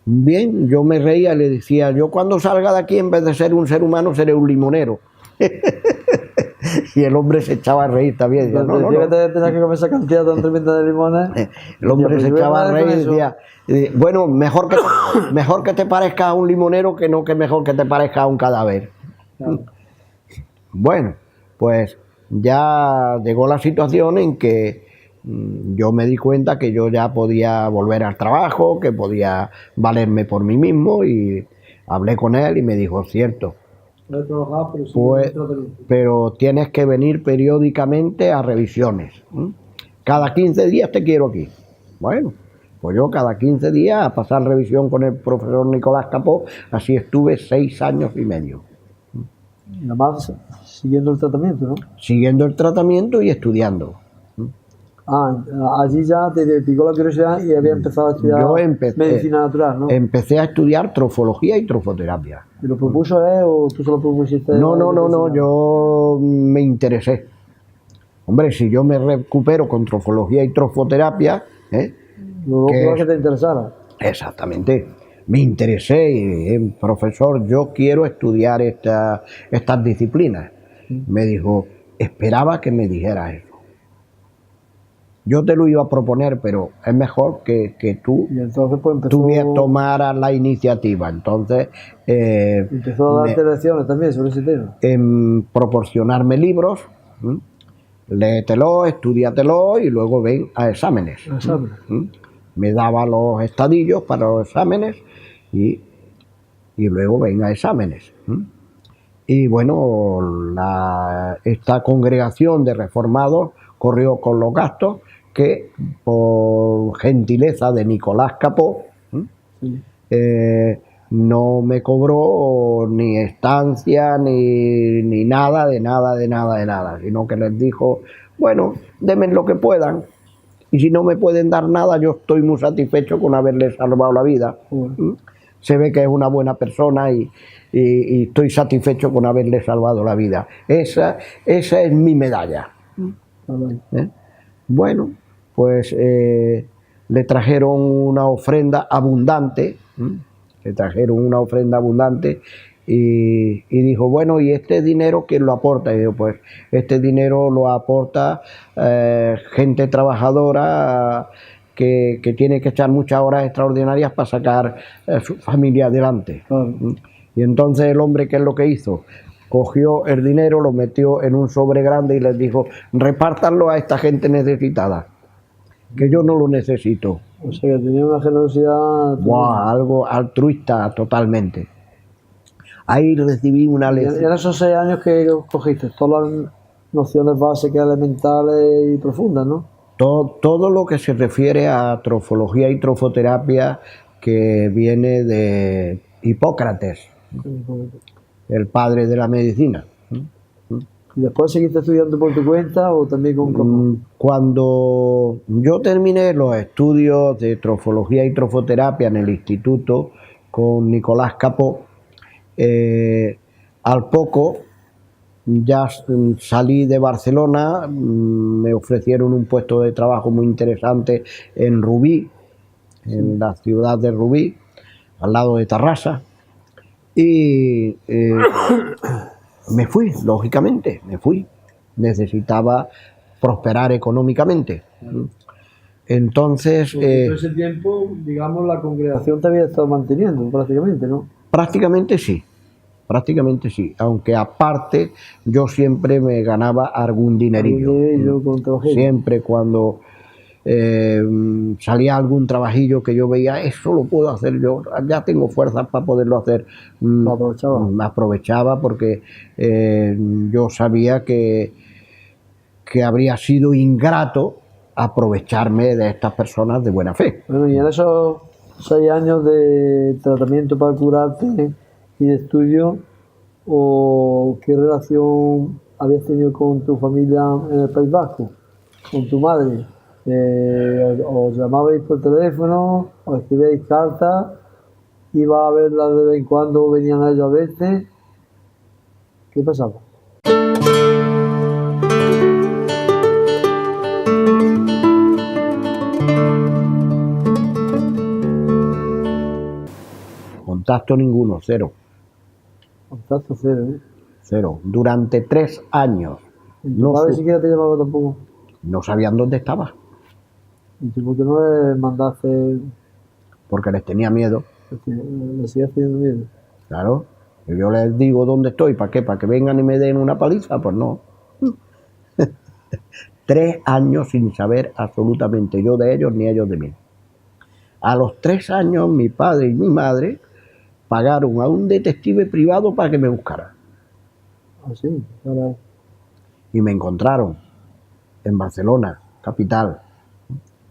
Bien, yo me reía y le decía, yo cuando salga de aquí, en vez de ser un ser humano, seré un limonero. Y el hombre se echaba a reír también. Decía, no, que tenías que comer esa cantidad tan tremenda de limones. El hombre se echaba a reír y decía, bueno, mejor que te parezca a un limonero que no que mejor que te parezca a un cadáver. Claro. Bueno, pues ya llegó la situación en que yo me di cuenta que yo ya podía volver al trabajo, que podía valerme por mí mismo, y hablé con él y me dijo, cierto, pues, pero tienes que venir periódicamente a revisiones. Cada 15 días te quiero aquí. Bueno, pues yo cada 15 días a pasar revisión con el profesor Nicolás Capó, así estuve 6 años y medio. Nada más siguiendo el tratamiento, ¿no? Siguiendo el tratamiento y estudiando. Allí ya te picó la curiosidad y había empezado a estudiar medicina natural, ¿no? Empecé a estudiar trofología y trofoterapia. ¿Y lo propuso él o tú se lo propusiste? No, yo me interesé. Hombre, si yo me recupero con trofología y trofoterapia... Lo que te interesara. Exactamente. Me interesé y, profesor, yo quiero estudiar estas disciplinas. Me dijo, esperaba que me dijeras eso. Yo te lo iba a proponer, pero es mejor que tú tomaras la iniciativa. Entonces empezó a darte lecciones también sobre ese tema. En proporcionarme libros, léetelo, estudiatelo y luego ven a exámenes. Me daba los estadillos para los exámenes y luego ven a exámenes. Y bueno, esta congregación de reformados corrió con los gastos que, por gentileza de Nicolás Capó, no me cobró ni estancia ni nada, sino que les dijo, bueno, denme lo que puedan, y si no me pueden dar nada, yo estoy muy satisfecho con haberles salvado la vida. Se ve que es una buena persona y estoy satisfecho con haberle salvado la vida. Esa es mi medalla. Bueno, pues le trajeron una ofrenda abundante, y dijo, bueno, ¿y este dinero quién lo aporta? Y dijo, pues este dinero lo aporta gente trabajadora que tiene que echar muchas horas extraordinarias para sacar su familia adelante. Y entonces el hombre, ¿qué es lo que hizo? Cogió el dinero, lo metió en un sobre grande y les dijo, repártanlo a esta gente necesitada, que yo no lo necesito. O sea, que tenía una generosidad... Algo altruista totalmente. Ahí recibí una lección. ¿Y en esos 6 años que cogiste? Todas las nociones básicas, elementales y profundas, ¿no? Todo lo que se refiere a trofología y trofoterapia, que viene de Hipócrates, el padre de la medicina. ¿Y después seguiste estudiando por tu cuenta o también con Capó? Cuando yo terminé los estudios de trofología y trofoterapia en el instituto con Nicolás Capó, al poco ya salí de Barcelona, me ofrecieron un puesto de trabajo muy interesante en Rubí, en la ciudad de Rubí, al lado de Tarrasa, y me fui, lógicamente, necesitaba prosperar económicamente. Entonces... todo ese tiempo, digamos, la congregación te había estado manteniendo prácticamente, ¿no? Prácticamente sí, aunque aparte yo siempre me ganaba algún dinerillo. Siempre cuando salía algún trabajillo que yo veía, eso lo puedo hacer yo, ya tengo fuerzas para poderlo hacer. Lo aprovechaba. Me aprovechaba porque yo sabía que habría sido ingrato aprovecharme de estas personas de buena fe. Bueno, y en esos 6 años de tratamiento para curarte y de estudio, ¿o qué relación habías tenido con tu familia en el País Vasco? ¿Con tu madre? ¿Os llamabais por teléfono? ¿Os escribíais cartas? ¿Iba a verla de vez en cuando? ¿Venían ellos a verte? ¿Qué pasaba? Contacto ninguno, cero. Contacto cero, ¿eh? Cero. Durante 3 años. ¿Y tu padre siquiera te llamaba tampoco? No sabían dónde estaba. ¿Y tú por qué no les mandaste? Porque les tenía miedo. ¿Les sigues teniendo miedo? Claro. Y yo les digo dónde estoy, ¿para qué? ¿Para que vengan y me den una paliza? Pues no. 3 años sin saber absolutamente yo de ellos ni ellos de mí. A los 3 años mi padre y mi madre pagaron a un detective privado para que me buscara. Ah, sí, caray. Y me encontraron en Barcelona, capital,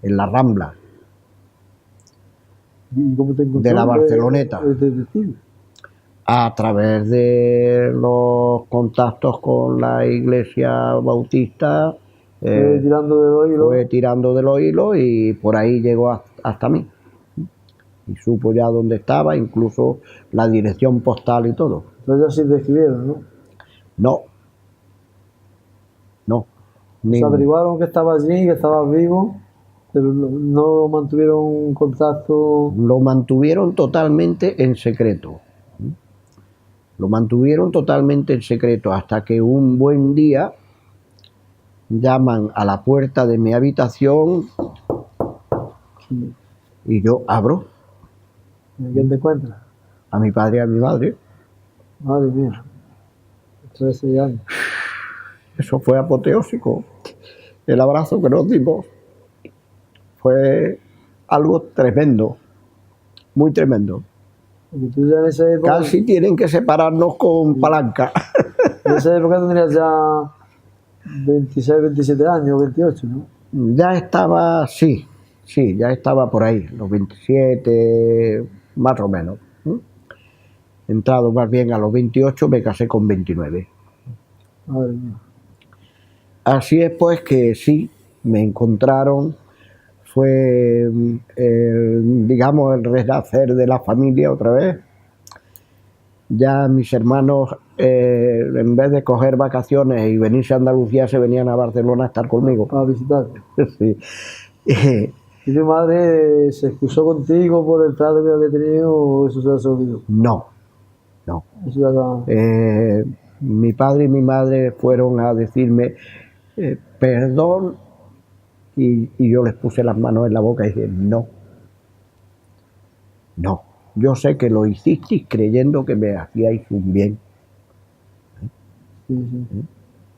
en la Rambla, ¿Y cómo te encontró de la Barceloneta, el detective? a través de los contactos con la iglesia bautista. Fue tirando de los hilos. Fue tirando de los hilos y por ahí llegó hasta mí. Y supo ya dónde estaba, incluso la dirección postal y todo. Entonces ya sí te escribieron, ¿no? No. No. Se averiguaron que estabas allí, que estabas vivo, pero no mantuvieron contacto. Lo mantuvieron totalmente en secreto. Lo mantuvieron totalmente en secreto hasta que un buen día llaman a la puerta de mi habitación y yo abro. ¿Y quién te encuentras? A mi padre y a mi madre. Madre mía, 13 años. Eso fue apoteósico. El abrazo que nos dimos fue algo tremendo, muy tremendo. Porque tú ya en esa época, Casi tienen que separarnos con palanca. en esa época tendrías ya 26, 27 años, 28, ¿no? Ya estaba, sí, ya estaba por ahí, los 27, más o menos. Entrado más bien a los 28, me casé con 29. Madre mía. Así es pues que sí, me encontraron, fue digamos el renacer de la familia otra vez. Ya mis hermanos, en vez de coger vacaciones y venirse a Andalucía, se venían a Barcelona a estar conmigo. Para visitarte. Sí. ¿Y tu madre se excusó contigo por el trato que había tenido o eso se ha olvidado? No. Eso ya Mi padre y mi madre fueron a decirme perdón y yo les puse las manos en la boca y dije no. Yo sé que lo hicisteis creyendo que me hacíais un bien. Sí.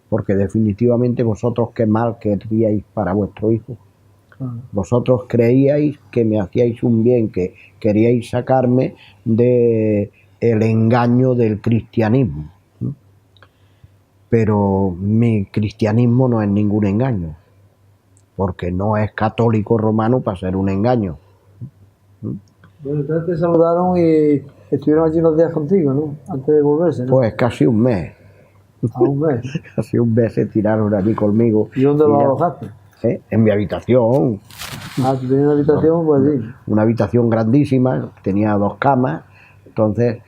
Porque definitivamente vosotros qué mal queríais para vuestro hijo. Vosotros creíais que me hacíais un bien, que queríais sacarme de el engaño del cristianismo. Pero mi cristianismo no es ningún engaño, porque no es católico romano para ser un engaño. Bueno, entonces te saludaron y estuvieron allí unos días contigo, ¿no? Antes de volverse, ¿no? Pues casi un mes. A un mes. Casi un mes se tiraron allí conmigo. ¿Y dónde lo alojaste? En mi habitación. Ah, tú tenías una habitación, pues allí. Una habitación grandísima, tenía 2 camas, entonces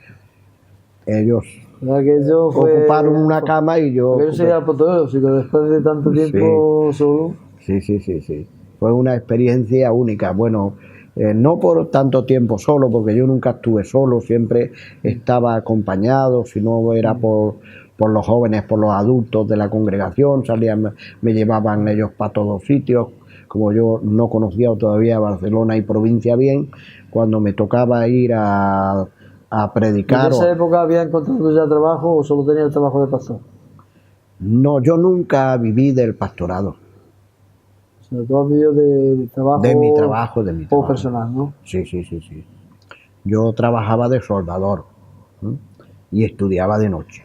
ellos ocuparon una cama y yo... Pero eso sería apoteósico, después de tanto tiempo solo. Sí. Fue una experiencia única. Bueno, no por tanto tiempo solo, porque yo nunca estuve solo, siempre estaba acompañado, si no era por los jóvenes, por los adultos de la congregación, salían, me llevaban ellos para todos sitios. Como yo no conocía todavía Barcelona y provincia bien, cuando me tocaba ir a predicar... ¿En esa época había encontrado ya trabajo o solo tenía el trabajo de pastor? No, yo nunca viví del pastorado. sea, tú has vivido de trabajo. De mi trabajo, de mi O trabajo. personal, ¿no? Sí, sí, sí, sí. Yo trabajaba de soldador, ¿m? Y estudiaba de noche.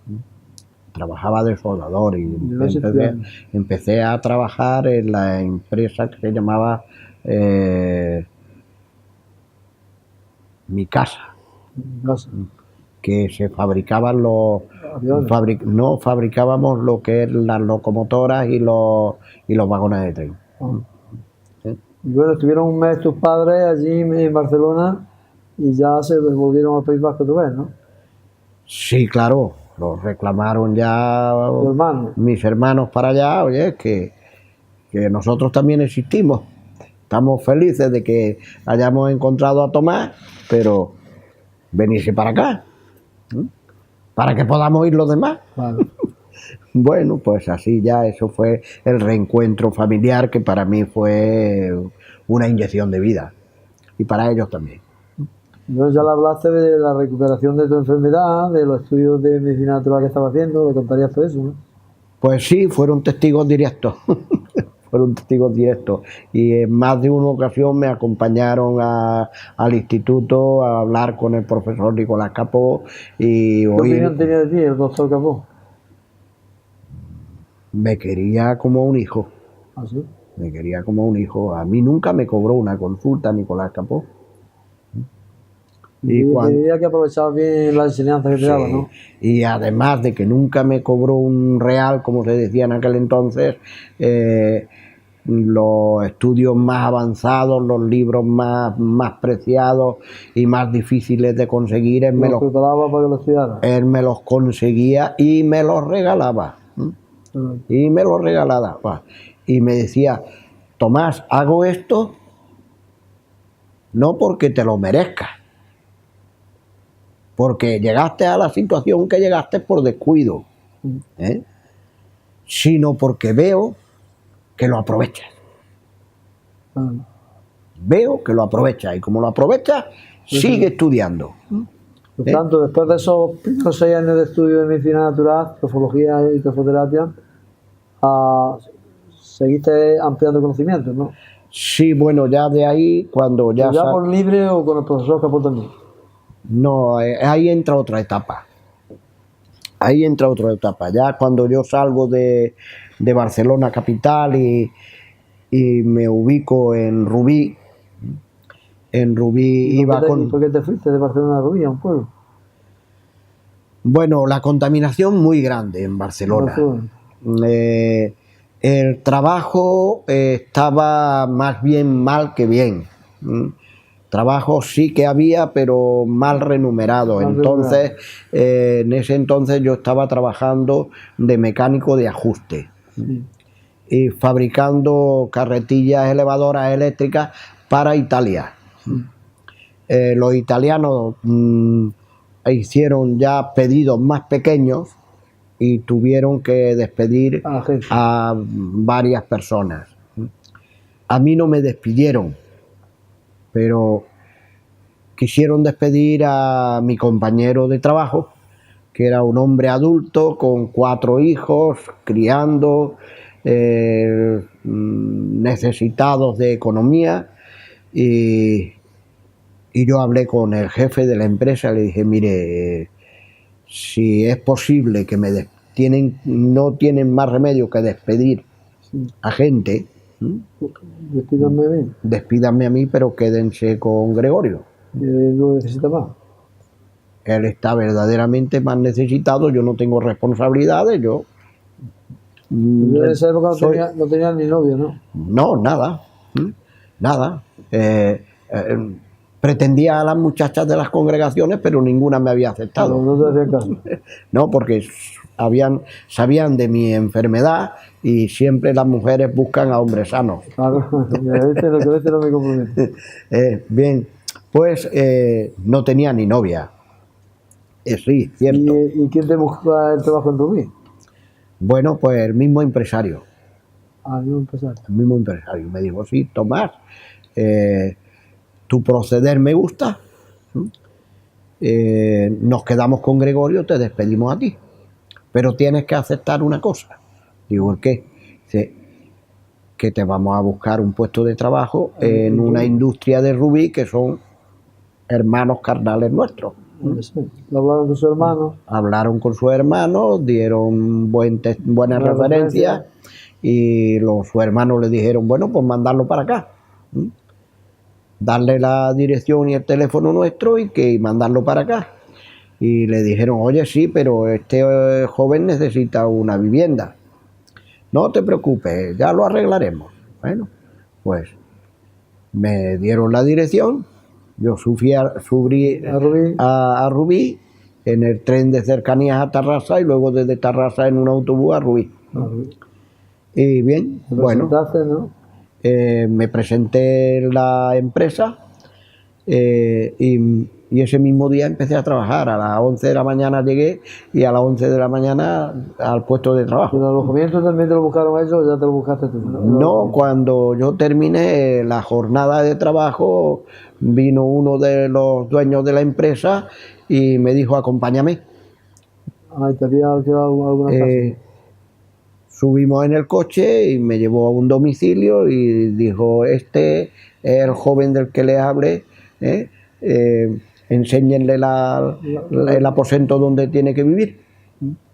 ¿M? Trabajaba de soldador y noche empecé, estudiando. empecé a trabajar en la empresa que se llamaba Mi Casa, En casa. que se fabricaban los... Aviones. no fabricábamos lo que es las locomotoras y los vagones de tren. Ah. ¿Sí? Y bueno, estuvieron un mes tus padres allí en Barcelona y ya se volvieron al País Vasco otra vez, ¿no? Sí, claro, los reclamaron ya Tu hermano. mis hermanos para allá, oye, que nosotros también existimos. Estamos felices de que hayamos encontrado a Tomás, pero venirse para acá, ¿m? Para que podamos ir los demás. Claro. Bueno, pues así ya, eso fue el reencuentro familiar que para mí fue una inyección de vida y para ellos también. Entonces ya le hablaste de la recuperación de tu enfermedad, de los estudios de medicina natural que estabas haciendo, le contarías todo eso, ¿no? Pues sí, fueron testigos directos. Fueron testigos directos y en más de una ocasión me acompañaron al instituto a hablar con el profesor Nicolás Capó y ¿Qué opinión oír. tenía de ti el doctor Capó? Me quería como un hijo, ¿Ah, sí? me quería como un hijo. A mí nunca me cobró una consulta Nicolás Capó. Y cuando- veía que aprovechabas bien la enseñanza que te daba, Sí, ¿no? y además de que nunca me cobró un real, como se decía en aquel entonces, los estudios más avanzados, los libros más preciados y más difíciles de conseguir, Te los preparaba para que lo estudiaras. él me los conseguía y me los regalaba. Y me los regalaba. Y me decía, Tomás, hago esto no porque te lo merezcas, porque llegaste a la situación que llegaste por descuido, ¿eh? Sino porque veo que lo aprovechas. Veo que lo aprovechas y como lo aprovechas, sigue estudiando. Por tanto, después de esos primeros 6 años de estudio de medicina natural, trofología y trofoterapia, seguiste ampliando conocimientos, ¿no? Sí, bueno, ya de ahí, cuando ya... ¿Ya por libre o con el profesor Capó también? No, ahí entra otra etapa. Ahí entra otra etapa. Ya cuando yo salgo de Barcelona capital y me ubico en Rubí. En Rubí iba con... ¿Y por qué te fuiste de Barcelona a Rubí, a un pueblo? Bueno, la contaminación muy grande en Barcelona. El trabajo estaba más bien mal que bien. Trabajo sí que había, pero mal remunerado. Entonces, en ese entonces yo estaba trabajando de mecánico de ajuste. Sí. Y fabricando carretillas elevadoras eléctricas para Italia. Sí. Los italianos hicieron ya pedidos más pequeños y tuvieron que despedir a varias personas. A mí no me despidieron, pero quisieron despedir a mi compañero de trabajo, que era un hombre adulto con 4 hijos, criando, necesitados de economía, y yo hablé con el jefe de la empresa, le dije, mire, si es posible que no tienen más remedio que despedir a gente, despídanme a mí. Despídanme a mí, pero quédense con Gregorio. ¿Lo necesita más? Él está verdaderamente más necesitado, yo no tengo responsabilidades, yo... En esa época no tenía ni novio, ¿no? No, nada, nada. Pretendía a las muchachas de las congregaciones, pero ninguna me había aceptado. No te hacían caso. No, porque sabían de mi enfermedad y siempre las mujeres buscan a hombres sanos. Claro, este no me compromete. Bien, pues no tenía ni novia. Sí, cierto. ¿Y quién te busca el trabajo en Rubí? Bueno, pues el mismo empresario. Ah, el mismo empresario. El mismo empresario. Me dijo, sí, Tomás, tu proceder me gusta. Nos quedamos con Gregorio, te despedimos a ti. Pero tienes que aceptar una cosa. Digo, ¿por qué? Dice, que te vamos a buscar un puesto de trabajo en una industria de rubí que son hermanos carnales nuestros. ¿Lo hablaron con su hermano? Hablaron con su hermano, dieron buenas referencias y su hermano le dijeron, bueno, pues mandarlo para acá. Darle la dirección y el teléfono nuestro y mandarlo para acá. Y le dijeron, oye, sí, pero este joven necesita una vivienda. No te preocupes, ya lo arreglaremos. Bueno, pues me dieron la dirección, yo subí a Rubí en el tren de cercanías a Tarrasa y luego desde Tarrasa en un autobús a Rubí. Y bien, bueno, ¿no? Me presenté en la empresa y ese mismo día empecé a trabajar. A las 11 de la mañana llegué y a las 11 de la mañana al puesto de trabajo. ¿Y el alojamiento también te lo buscaron ellos o ya te lo buscaste tú? No, cuando yo terminé la jornada de trabajo vino uno de los dueños de la empresa y me dijo, acompáñame. Ah, ¿te había alquilado alguna casa? Subimos en el coche y me llevó a un domicilio y dijo, este es el joven del que le hablé, enséñenle el aposento donde tiene que vivir.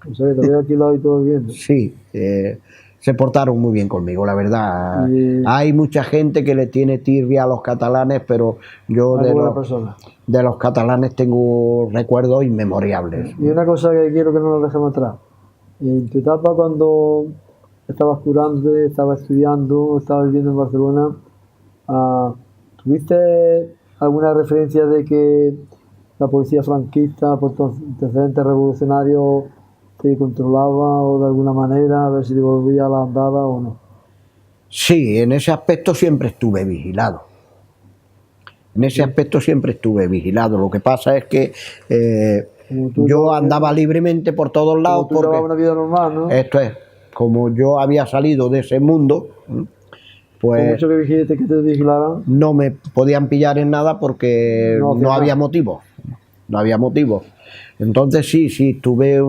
O sea, que te había alquilado y todo bien. Sí, se portaron muy bien conmigo, la verdad. Hay mucha gente que le tiene tirria a los catalanes, pero yo de los catalanes tengo recuerdos inmemorables. Y una cosa que quiero que no nos dejemos atrás. En tu etapa cuando estabas curándote, estabas estudiando, estabas viviendo en Barcelona, ¿tuviste alguna referencia de que la policía franquista, por tus antecedentes revolucionarios, te controlaba o de alguna manera, a ver si te volvía a la andada o no? Sí, en ese aspecto siempre estuve vigilado. Lo que pasa es que yo andaba libremente por todos lados. Como tú llevabas una vida normal, ¿no? Esto es, como yo había salido de ese mundo, pues por mucho que te vigilaran, no me podían pillar en nada porque no había motivo. No había motivo. Entonces sí, estuve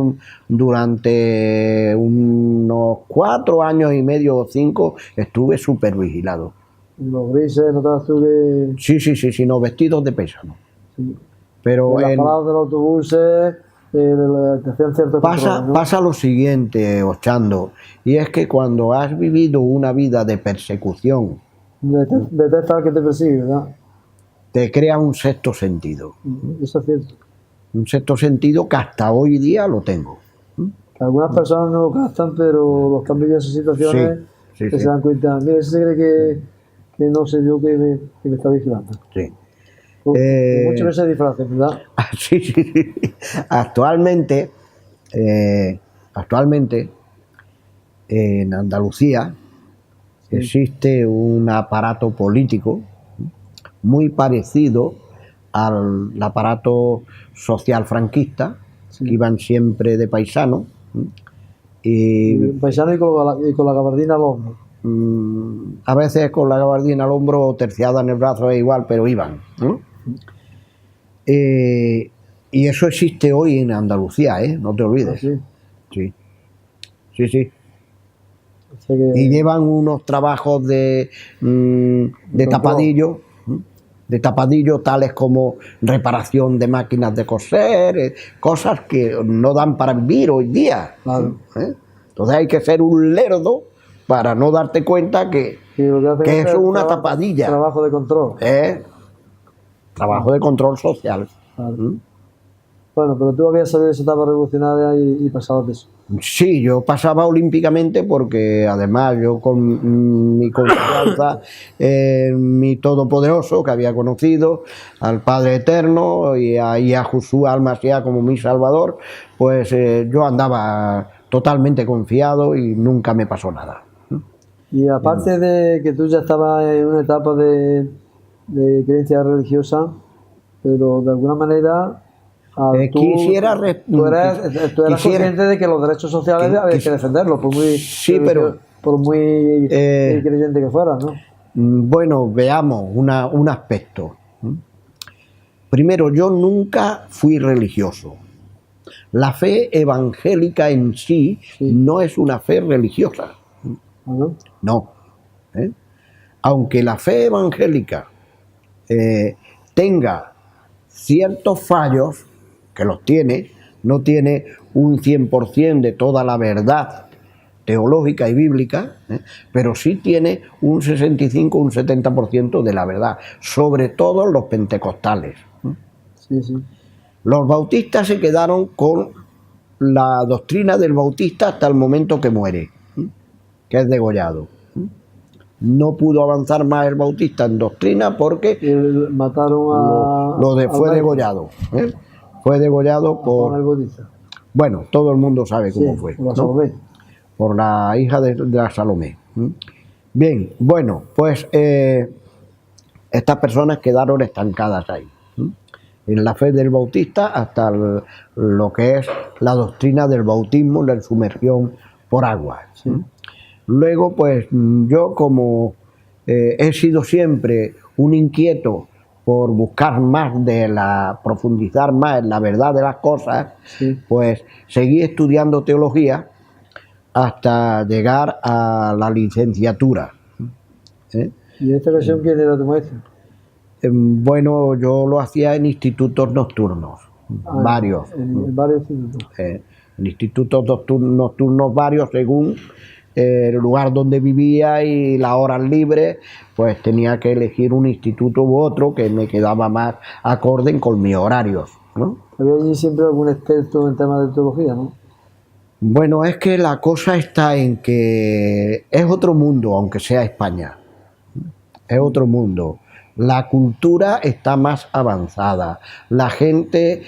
durante unos 4 años y medio o 5, estuve súper vigilado. Los grises, ¿notabas tú que...? Sí, no, vestidos de pésamo. Sí. Pero en las paradas de los autobuses te hacían cierto control, ¿no? Pasa lo siguiente, Ochando, y es que cuando has vivido una vida de persecución, detectas que te persigue, ¿verdad? Te crea un sexto sentido. Eso es cierto. Un sexto sentido que hasta hoy día lo tengo. Que algunas personas no lo captan, pero los cambios de esas situaciones se dan cuenta. Mira, ese se cree que no sé yo que me está vigilando. Sí. Muchas veces disfraces, ¿verdad? Sí. Actualmente en Andalucía existe un aparato político muy parecido al aparato social franquista, que iban siempre de paisano. Paisano y con la gabardina al hombro. A veces con la gabardina al hombro o terciada en el brazo es igual, pero iban, ¿no? Y eso existe hoy en Andalucía, no te olvides. Sí. O sea y llevan unos trabajos de tapadillo. De tapadillo, tales como reparación de máquinas de coser, cosas que no dan para vivir hoy día. Claro. Entonces hay que ser un lerdo para no darte cuenta que eso es una tapadilla. Trabajo de control. Trabajo de control social. Claro. Bueno, pero tú habías salido de esa etapa revolucionaria y pasabas de eso. Sí, yo pasaba olímpicamente porque además yo con mi confianza en mi Todopoderoso que había conocido, al Padre Eterno y a Jesús Almasía como mi Salvador, pues yo andaba totalmente confiado y nunca me pasó nada. Y aparte de que tú ya estabas en una etapa de creencia religiosa, pero de alguna manera... Tú eras consciente de que los derechos sociales había que defenderlos, por muy creyente que fueras, ¿no? Bueno, veamos un aspecto. Primero, yo nunca fui religioso. La fe evangélica en sí no es una fe religiosa. ¿No? No. ¿eh? Aunque la fe evangélica tenga ciertos fallos, que los tiene, no tiene un 100% de toda la verdad teológica y bíblica, pero sí tiene un 65 o un 70% de la verdad, sobre todo los pentecostales. Sí, sí. Los bautistas se quedaron con la doctrina del bautista hasta el momento que muere, que es degollado. No pudo avanzar más el bautista en doctrina porque Mataron fue degollado. Fue degollado por... Bueno, todo el mundo sabe cómo fue, por la Salomé. Por la hija de la Salomé. Bien, bueno, pues estas personas quedaron estancadas ahí, en la fe del bautista hasta lo que es la doctrina del bautismo, la sumergión por agua. Sí. Luego, pues yo como he sido siempre un inquieto por buscar más profundizar más en la verdad de las cosas, sí, pues seguí estudiando teología hasta llegar a la licenciatura. ¿Y en esta ocasión quién era tu maestro? Bueno, yo lo hacía en institutos nocturnos, varios. En varios institutos. En institutos nocturnos varios según el lugar donde vivía y las horas libres, pues tenía que elegir un instituto u otro que me quedaba más acorde con mis horarios, ¿no? Había allí siempre algún experto en temas de teología, ¿no? Bueno, es que la cosa está en que es otro mundo, aunque sea España. Es otro mundo. La cultura está más avanzada. La gente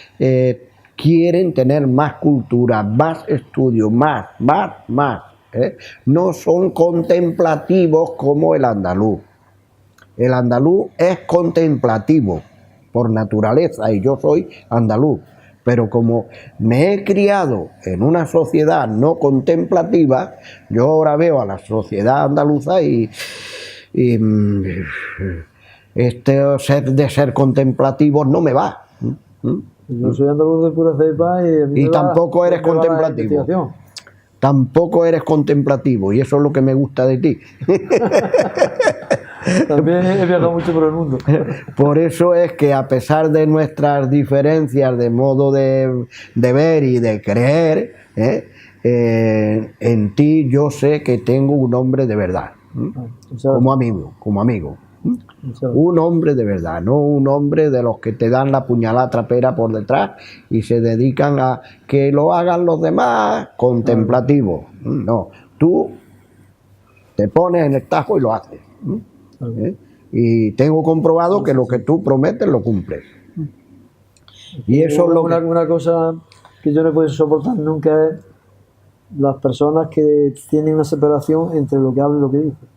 quiere tener más cultura, más estudio, más. No son contemplativos como el andaluz. El andaluz es contemplativo por naturaleza y yo soy andaluz. Pero como me he criado en una sociedad no contemplativa, yo ahora veo a la sociedad andaluza y ser contemplativos no me va. Yo soy andaluz de pura cepa y tampoco eres contemplativo. Tampoco eres contemplativo y eso es lo que me gusta de ti. También he viajado mucho por el mundo. Por eso es que a pesar de nuestras diferencias de modo de ver y de creer, en ti yo sé que tengo un hombre de verdad, como amigo. Un hombre de verdad, no un hombre de los que te dan la puñalada trapera por detrás y se dedican a que lo hagan los demás contemplativos. No, tú te pones en el tajo y lo haces. Y tengo comprobado que lo que tú prometes lo cumples. Y eso es lo una cosa que yo no puedo soportar nunca es las personas que tienen una separación entre lo que hablan y lo que dicen.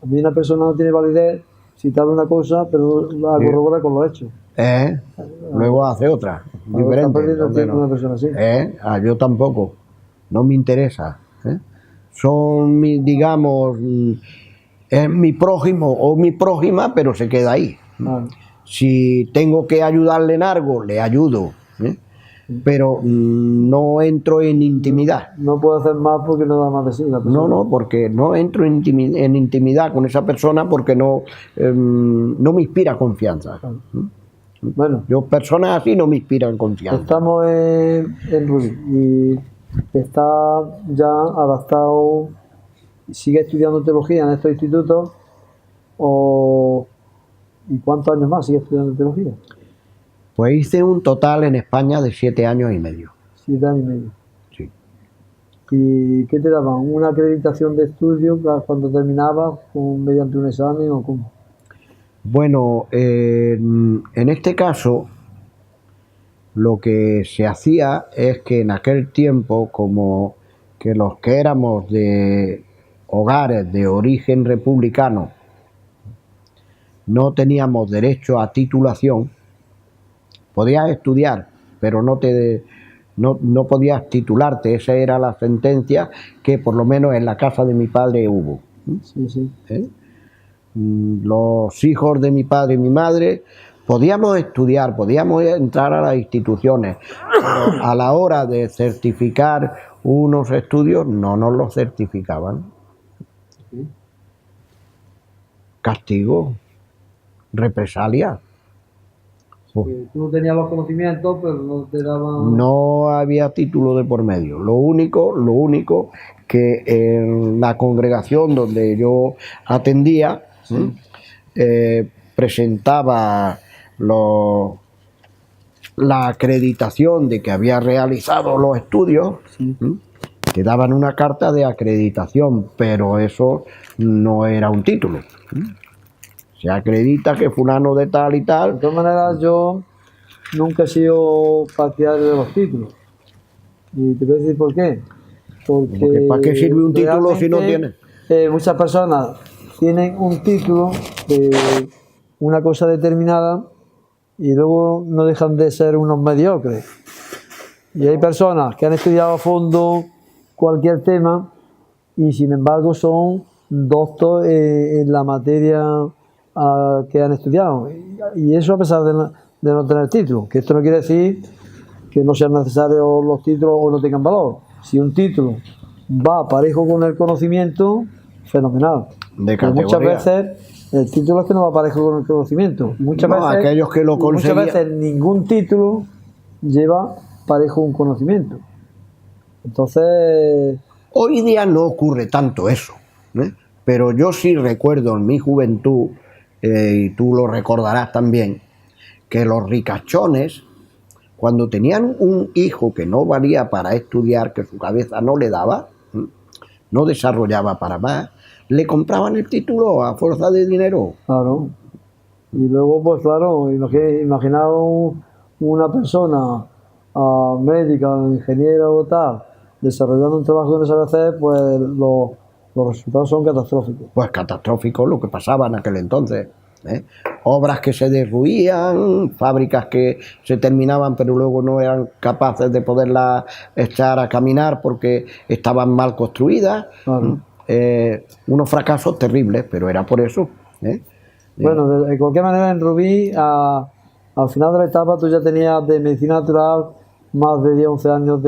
A mí una persona no tiene validez si te habla una cosa pero la corrobora con los hechos. Luego hace otra diferente. Está perdiendo tiempo una persona así. Yo tampoco, no me interesa. Son digamos, es mi prójimo o mi prójima, pero se queda ahí. Si tengo que ayudarle en algo, le ayudo, pero no entro en intimidad. No puedo hacer más porque no da más de sí la persona. No, porque no entro en intimidad con esa persona porque no me inspira confianza. Bueno, yo personas así no me inspiran confianza. Estamos en Rubí y está ya adaptado. ¿Sigue estudiando teología en estos institutos? ¿Y cuántos años más sigue estudiando teología? Pues hice un total en España de 7 años y medio. 7 años y medio. Sí. ¿Y qué te daban? ¿Una acreditación de estudio cuando terminabas mediante un examen o cómo? Bueno, en este caso lo que se hacía es que en aquel tiempo, como que los que éramos de hogares de origen republicano no teníamos derecho a titulación, podías estudiar, pero no podías titularte. Esa era la sentencia que por lo menos en la casa de mi padre hubo. Sí. Los hijos de mi padre y mi madre podíamos estudiar, podíamos entrar a las instituciones, pero a la hora de certificar unos estudios no nos los certificaban. castigo, represalia. Que tú no tenías los conocimientos, pero no te daban... No había título de por medio. Lo único que en la congregación donde yo atendía, Sí. presentaba la acreditación de que había realizado los estudios, Sí. te daban una carta de acreditación, pero eso no era un título. Se acredita que fulano de tal y De tal. todas maneras, yo nunca he sido partidario de los títulos. Y te voy a decir por qué. Porque ¿Para qué sirve un título si no realmente, tiene? muchas personas tienen un título de una cosa determinada y luego no dejan de ser unos mediocres. Y hay personas que han estudiado a fondo cualquier tema y sin embargo son doctos en la materia que han estudiado. Y eso a pesar de no tener título. Que esto no quiere decir que no sean necesarios los títulos o no tengan valor. Si un título va parejo con el conocimiento, fenomenal. De Pero muchas categoría. veces el título es que no va parejo con el conocimiento. Muchas No, veces, aquellos que lo muchas conseguían. veces ningún título lleva parejo un conocimiento. Entonces, Hoy día no ocurre tanto eso, pero yo sí recuerdo en mi juventud, y tú lo recordarás también, que los ricachones, cuando tenían un hijo que no valía para estudiar, que su cabeza no le daba, no desarrollaba para más, le compraban el título a fuerza de dinero. claro. Y luego, pues claro, imaginaos una persona médica, ingeniera o tal, desarrollando un trabajo que no sabe hacer, pues los resultados son catastróficos. Pues catastrófico lo que pasaba en aquel entonces. Obras que se derruían, fábricas que se terminaban pero luego no eran capaces de poderlas echar a caminar porque estaban mal construidas. Claro. Unos fracasos terribles, pero era por eso. Bueno, de cualquier manera, en Rubí, al final de la etapa, tú ya tenías de medicina natural más de 10, 11 años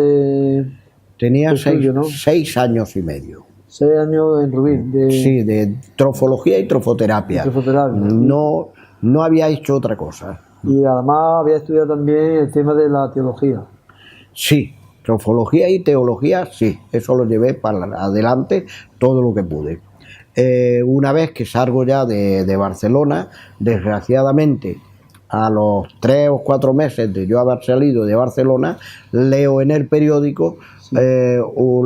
Tenía estudio, ¿no? 6 años y medio. 6 años en Rubí. Sí, de trofología y trofoterapia. Y trofoterapia. No había hecho otra cosa. Y además había estudiado también el tema de la teología. Sí, trofología y teología, sí, eso lo llevé para adelante todo lo que pude. Una vez que salgo ya de Barcelona, desgraciadamente, a los 3 o 4 meses de yo haber salido de Barcelona, leo en el periódico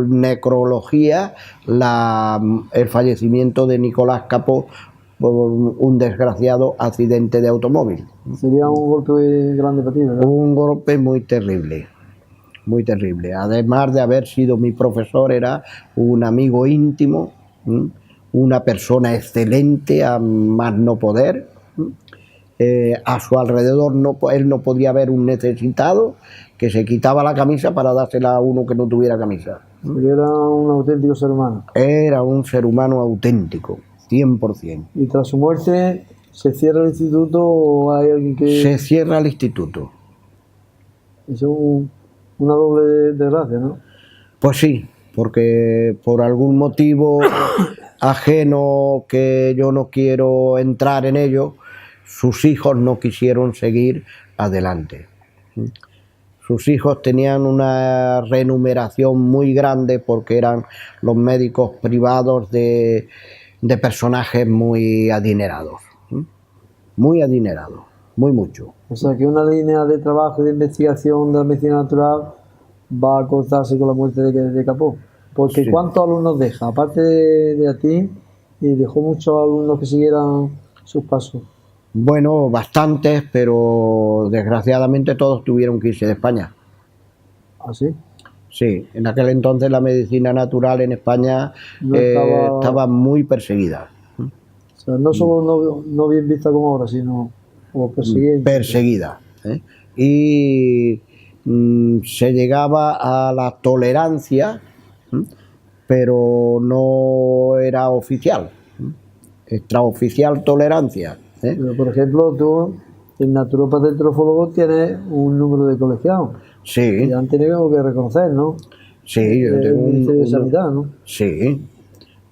necrología, el fallecimiento de Nicolás Capó por un desgraciado accidente de automóvil. Sería un golpe grande para ti, ¿verdad? Un golpe muy terrible. Muy terrible. Además de haber sido mi profesor, era un amigo íntimo, una persona excelente a más no poder. A su alrededor él no podía ver un necesitado que se quitaba la camisa para dársela a uno que no tuviera camisa. Era un auténtico ser humano. Era un ser humano auténtico, 100%. ¿Y tras su muerte se cierra el instituto o hay alguien que...? Se cierra el instituto. Eso es una doble desgracia, ¿no? Pues sí, porque por algún motivo ajeno que yo no quiero entrar en ello, sus hijos no quisieron seguir adelante. Sus hijos tenían una remuneración muy grande porque eran los médicos privados de personajes muy adinerados. Muy adinerados, muy mucho. O sea que una línea de trabajo y de investigación de la medicina natural va a cortarse con la muerte de Capó. Porque Sí. ¿cuántos alumnos deja? Aparte de a ti, y dejó muchos alumnos que siguieran sus pasos. Bueno, bastantes, pero desgraciadamente todos tuvieron que irse de España. ¿Así? Sí, en aquel entonces la medicina natural en España No estaba muy perseguida. O sea, no solo no bien vista como ahora, sino como perseguida. Perseguida. Y se llegaba a la tolerancia, pero no era oficial. Extraoficial tolerancia. Pero, por ejemplo, tú, el naturópata y trofólogo, tienes un número de colegiados. Sí, Y han tenido que reconocer, ¿no? sí, yo El tengo Ministerio de Sanidad, ¿no? Sí,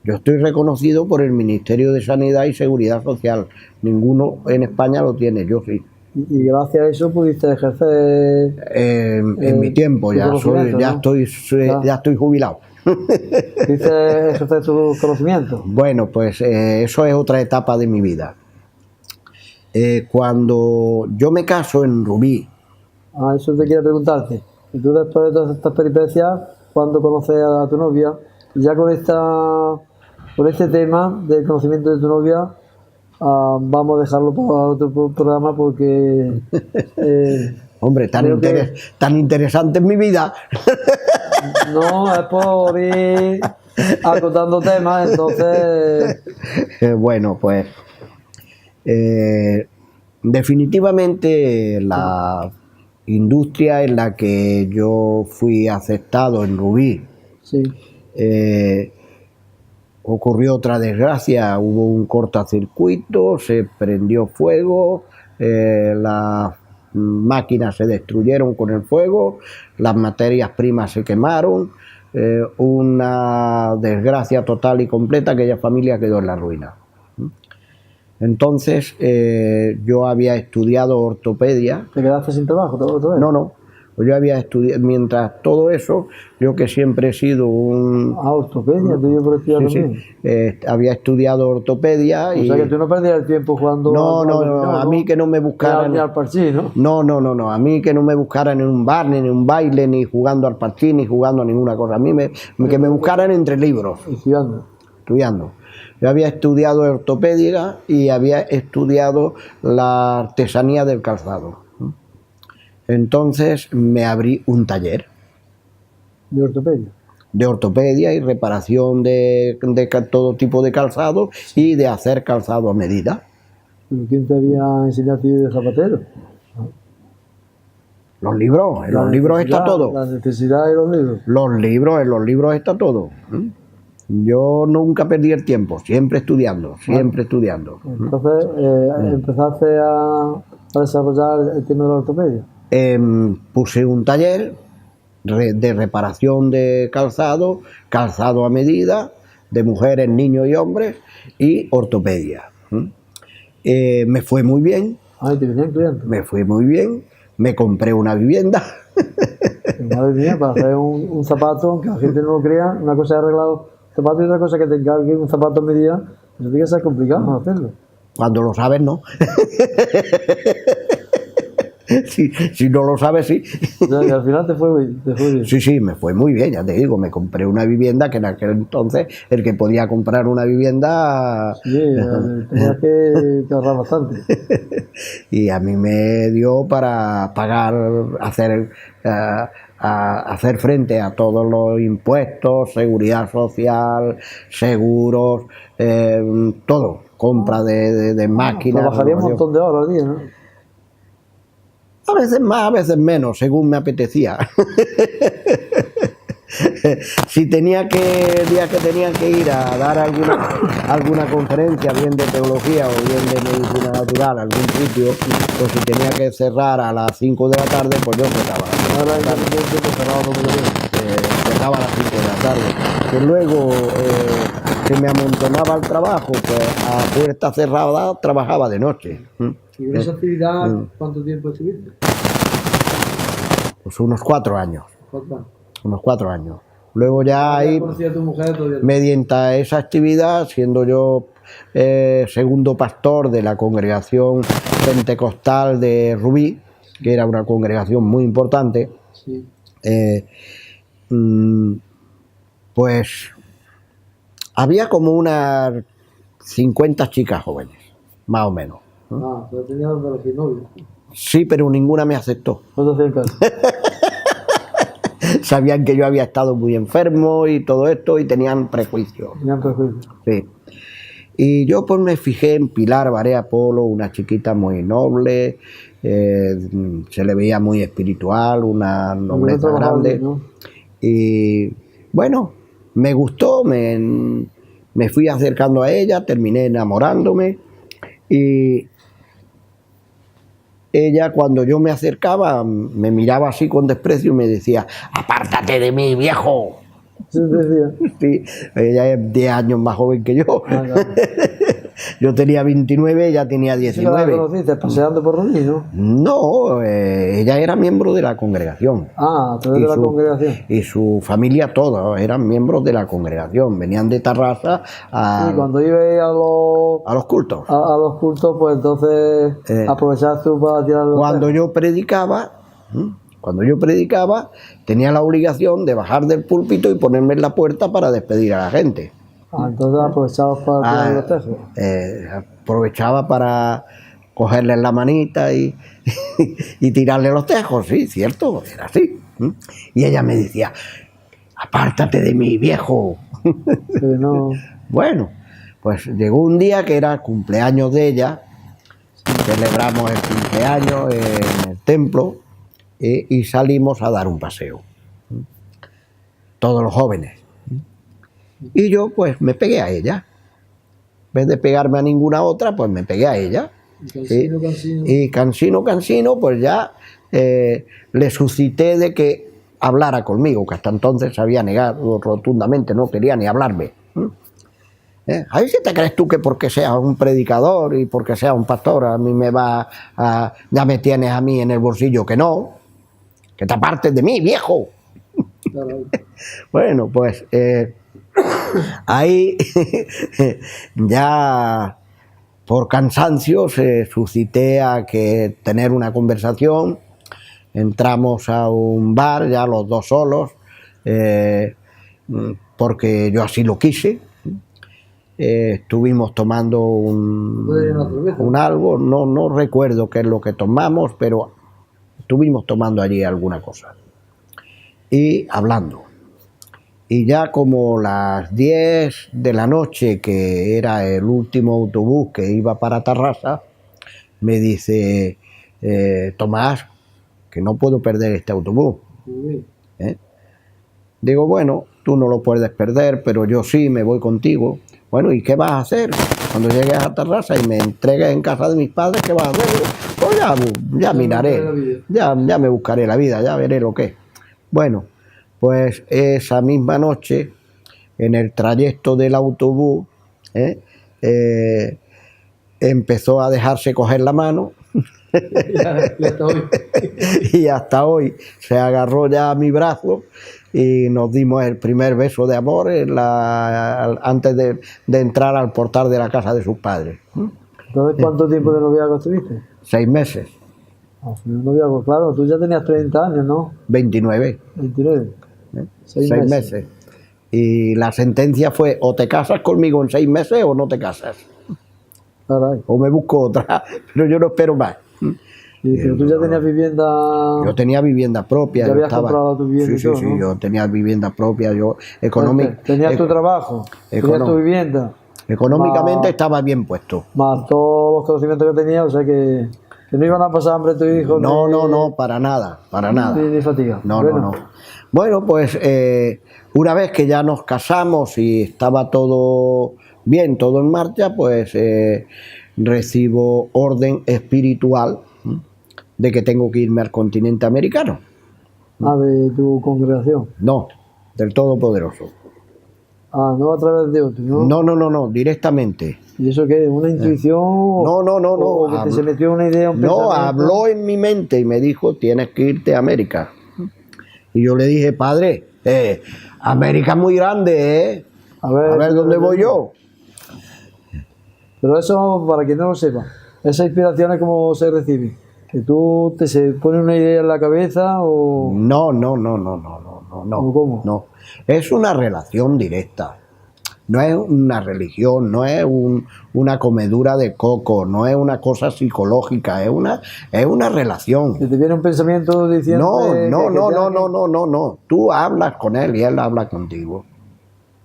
Yo estoy reconocido por el Ministerio de Sanidad y Seguridad Social. Ninguno en España lo tiene, yo sí. Y gracias a eso pudiste ejercer En mi tiempo tu ya conocimiento, ¿no? ya estoy jubilado. Pudiste ejercer tus conocimientos. Bueno, pues eso es otra etapa de mi vida. Cuando yo me caso en Rubí, Eso te quiero preguntarte. Y tú después de todas estas peripecias, ¿cuándo conoces a tu novia? Y ya con este tema del conocimiento de tu novia, vamos a dejarlo para otro programa porque... hombre, tan interesante es mi vida. No, es por ir acotando temas, entonces... Bueno, pues definitivamente la industria en la que yo fui aceptado en Rubí, Sí. ocurrió otra desgracia, hubo un cortocircuito, se prendió fuego, las máquinas se destruyeron con el fuego, las materias primas se quemaron, una desgracia total y completa, aquella familia quedó en la ruina. Entonces yo había estudiado ortopedia. ¿Te quedaste sin trabajo otra vez? No, yo había estudiado, mientras todo eso, yo que siempre he sido un... ortopedia, tú por estudiar también. Había estudiado ortopedia. O sea que tú no perdías el tiempo jugando... No, a mí que no me buscaran... Ni al parchís, ¿no? No, a mí que no me buscaran en un bar, ni en un baile, ni jugando al parchís, ni jugando a ninguna cosa. A mí que me buscaran entre libros. Estudiando. Yo había estudiado ortopedia y había estudiado la artesanía del calzado. Entonces me abrí un taller. ¿De ortopedia? De ortopedia y reparación de todo tipo de calzado y de hacer calzado a medida. ¿Pero quién te había enseñado a ti de zapatero? Los libros, en los libros está todo. La necesidad de los libros. En los libros está todo. Yo nunca perdí el tiempo, siempre estudiando. Entonces, empezaste a desarrollar el tema de la ortopedia. Puse un taller de reparación de calzado a medida, de mujeres, niños y hombres, y ortopedia. Me fue muy bien. ¿Te venían clientes? Me fue muy bien, me compré una vivienda. Madre mía, para hacer un zapato, aunque la gente no lo crea, una cosa es arreglar zapato y otra cosa que te encargue un zapato a medida, eso tiene que ser complicado hacerlo. Cuando lo sabes, no. Si no lo sabes, sí. Y al final te fue bien. Sí, me fue muy bien, ya te digo, me compré una vivienda que en aquel entonces el que podía comprar una vivienda... Sí, tenías que ahorrar bastante. Y a mí me dio para pagar, hacer frente a todos los impuestos, seguridad social, seguros, todo, compra de máquinas. Trabajaría un montón de horas al día, ¿no? A veces más, a veces menos, según me apetecía. Si tenía días que tenía que ir a dar alguna conferencia, bien de teología o bien de medicina natural, algún sitio, pues si tenía que cerrar a las 5 de la tarde, pues yo cerraba. Cerraba a las 5 de la tarde. Que luego se me amontonaba el trabajo, pues a puerta cerrada trabajaba de noche. ¿Y en esa actividad cuánto tiempo estuviste? Pues unos 4 años. Unos 4 años. Luego ya ahí, mediante esa actividad, siendo yo segundo pastor de la congregación pentecostal de Rubí, que era una congregación muy importante, sí. Pues había como unas 50 chicas jóvenes, más o menos. Pero tenías donde elegir novio. Sí, pero ninguna me aceptó. No te hacían caso. Sabían que yo había estado muy enfermo y todo esto y tenían prejuicios. Sí. Y yo pues me fijé en Pilar Barea Polo, una chiquita muy noble, se le veía muy espiritual, una nobleza grande. ¿No? Y bueno, me gustó, me fui acercando a ella, terminé enamorándome y ella, cuando yo me acercaba, me miraba así con desprecio y me decía: apártate de mí, viejo. Sí, decía. Sí, ella es 10 años más joven que yo. Ah, claro. Yo tenía 29, ella tenía ¿Sí que la 19. conociste paseando por Roní, no? No, ella era miembro de la congregación. Ah, a través de la congregación. Y su familia, todos eran miembros de la congregación. Venían de Tarrasa Y cuando ibais a los cultos. a los cultos, pues entonces aprovechabas tú para tirar los Cuando tejos. yo predicaba, tenía la obligación de bajar del púlpito y ponerme en la puerta para despedir a la gente. Ah, entonces aprovechabas para tirar los tejos. Aprovechaba para cogerle la manita y, y tirarle los tejos, sí, cierto, era así. Y ella me decía, apártate de mí, viejo. Sí, no. Bueno, pues llegó un día que era el cumpleaños de ella, celebramos el cumpleaños en el templo y salimos a dar un paseo, todos los jóvenes. Y yo pues me pegué a ella. En vez de pegarme a ninguna otra, pues me pegué a ella. Y cansino, pues ya le suscité de que hablara conmigo, que hasta entonces se había negado rotundamente, no quería ni hablarme. ¿Ahí sí te crees tú que porque seas un predicador y porque seas un pastor a mí ya me tienes a mí en el bolsillo? Que no, que te apartes de mí, viejo. Claro. Bueno, pues ahí ya por cansancio se suscité a que tener una conversación. Entramos a un bar, ya los dos solos, porque yo así lo quise. Estuvimos tomando un algo, no recuerdo qué es lo que tomamos, pero estuvimos tomando allí alguna cosa y hablando. Y ya como las 10 de la noche, que era el último autobús que iba para Tarrasa, me dice, Tomás, que no puedo perder este autobús. Digo, bueno, tú no lo puedes perder, pero yo sí, me voy contigo. Bueno, ¿y qué vas a hacer? Cuando llegues a Tarrasa y me entregues en casa de mis padres, ¿qué vas a hacer? Pues ya miraré, ya me buscaré la vida, ya veré lo que es. Bueno, pues esa misma noche, en el trayecto del autobús, empezó a dejarse coger la mano. Y hasta hoy se agarró ya a mi brazo y nos dimos el primer beso de amor antes de entrar al portal de la casa de sus padres. Entonces, ¿cuánto tiempo de noviazgo estuviste? 6 meses. Noviazgo, claro, tú ya tenías 30 años, ¿no? 29. 29. 6 meses. Y la sentencia fue, o te casas conmigo en 6 meses o no te casas. Caray. O me busco otra, pero yo no espero más. Pero tú ya tenías vivienda. Yo tenía vivienda propia. ¿Ya habías comprado tu vivienda? Sí, sí, ¿no? Yo tenía vivienda propia. Yo ¿Tenías tu trabajo? ¿Tenías tu vivienda? Económicamente estaba bien puesto. Más todos los conocimientos que tenías, o sea que no iban a pasar hambre tus hijos. No, para nada. Ni fatiga. No. Bueno, pues una vez que ya nos casamos y estaba todo bien, todo en marcha, pues recibo orden espiritual de que tengo que irme al continente americano. Ah, de tu congregación. No, del Todopoderoso. Ah, no a través de otro, ¿no? No, directamente. ¿Y eso qué? ¿Una intuición? No. ¿O que se metió una idea, un pensamiento? No, habló en mi mente y me dijo, tienes que irte a América. Y yo le dije, padre, América es muy grande, ¿eh? A ver dónde voy yo. Pero eso, para quien no lo sepa, ¿esa inspiración es cómo se recibe? ¿Que tú se pone una idea en la cabeza o...? No. ¿O cómo? No, es una relación directa. No es una religión, no es una comedura de coco, no es una cosa psicológica, es una relación. ¿Que te viene un pensamiento diciendo...? No. Tú hablas con él y él habla contigo.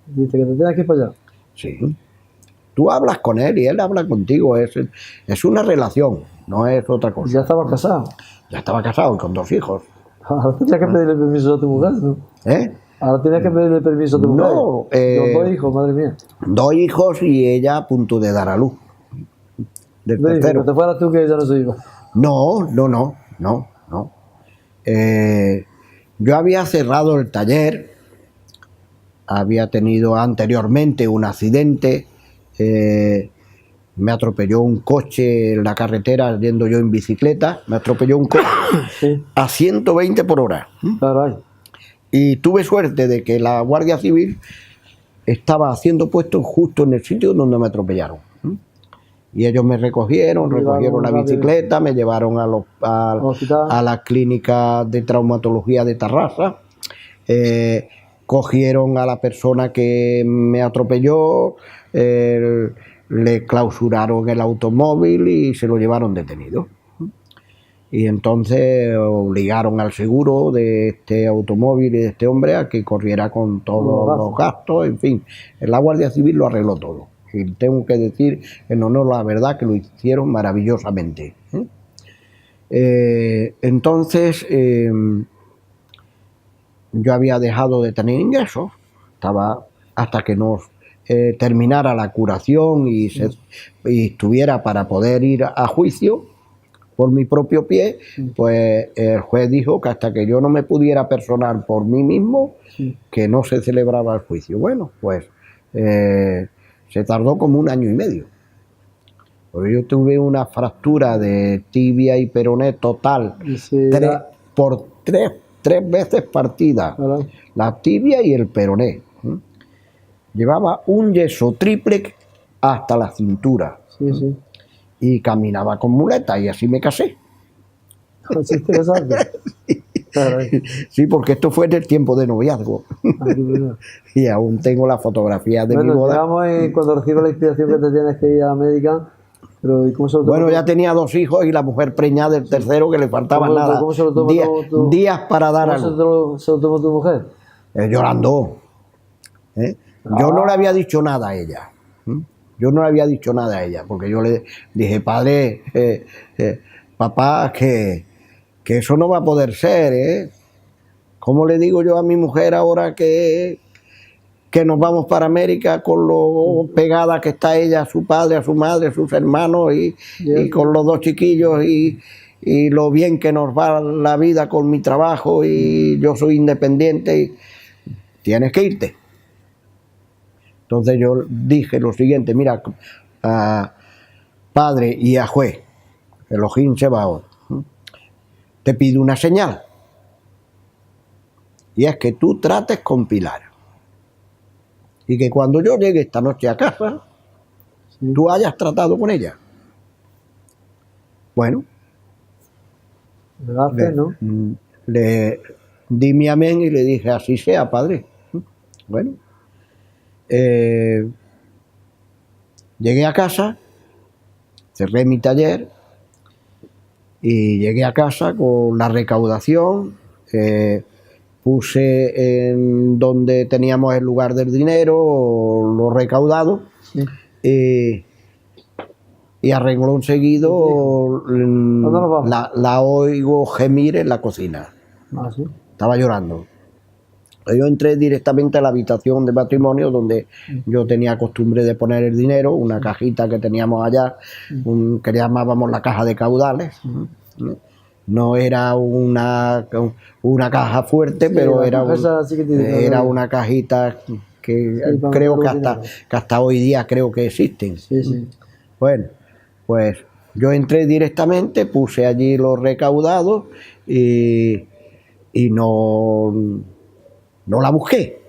Dice que te tengas que ir para allá. Sí. Tú hablas con él y él habla contigo. Es una relación, no es otra cosa. ¿Ya estabas casado? Ya estaba casado y con 2 hijos. Ahora tienes que pedirle permiso a tu mujer, ¿no? Ahora tienes que pedirle permiso a tu mujer. No. Con 2 hijos, madre mía. 2 hijos y ella a punto de dar a luz. Del tercero. Que te fueras tú, que ella no se iba. No. Yo había cerrado el taller había tenido anteriormente un accidente, me atropelló un coche en la carretera yendo yo en bicicleta, me atropelló un coche Sí. a 120 por hora. Caray. Y tuve suerte de que la Guardia Civil estaba haciendo puestos justo en el sitio donde me atropellaron. Y ellos me recogieron la bicicleta, me llevaron a la clínica de traumatología de Tarrasa, cogieron a la persona que me atropelló, le clausuraron el automóvil y se lo llevaron detenido. Y entonces obligaron al seguro de este automóvil y de este hombre a que corriera con todos los gastos, en fin. La Guardia Civil lo arregló todo. Y tengo que decir, en honor a la verdad, que lo hicieron maravillosamente. Entonces, yo había dejado de tener ingresos, estaba hasta que nos terminara la curación y estuviera para poder ir a juicio por mi propio pie, pues el juez dijo que hasta que yo no me pudiera personar por mí mismo, que no se celebraba el juicio. Bueno, pues se tardó como 1 año y medio. Porque yo tuve una fractura de tibia y peroné total, tres veces partida, la tibia y el peroné. Llevaba un yeso triple hasta la cintura. Sí. Y caminaba con muletas y así me casé. ¿Es interesante? Sí, porque esto fue en el tiempo de noviazgo. Y aún tengo la fotografía de mi boda. Llegamos cuando recibes la inspiración que te tienes que ir a América. Pero, ¿y cómo se lo tomó? Bueno, ya tenía 2 hijos y la mujer preñada del tercero, que le faltaba nada. ¿Cómo se lo tomó días para dar algo. ¿Cómo se lo tomó tu mujer? Llorando. Yo no le había dicho nada a ella. Yo no le había dicho nada a ella, porque yo le dije, padre, papá, que eso no va a poder ser, ¿eh? ¿Cómo le digo yo a mi mujer ahora que nos vamos para América con lo pegada que está ella a su padre, a su madre, a sus hermanos y con los 2 chiquillos y lo bien que nos va la vida con mi trabajo y yo soy independiente y tienes que irte? Entonces yo dije lo siguiente, mira, padre y a juez, Elohim Sebaot, te pido una señal, y es que tú trates con Pilar, y que cuando yo llegue esta noche a casa, tú hayas tratado con ella. Bueno, le di mi amén y le dije, así sea, padre. Bueno, llegué a casa, cerré mi taller y llegué a casa con la recaudación, puse en donde teníamos el lugar del dinero lo recaudado, y a renglón seguido la oigo gemir en la cocina. ¿Sí? Estaba llorando. Yo entré directamente a la habitación de matrimonio donde yo tenía costumbre de poner el dinero, una cajita que teníamos allá, que llamábamos la caja de caudales. No era una caja fuerte, pero era una cajita que creo que hasta hoy día creo que existen. Bueno, pues yo entré directamente, puse allí los recaudados y no la busqué.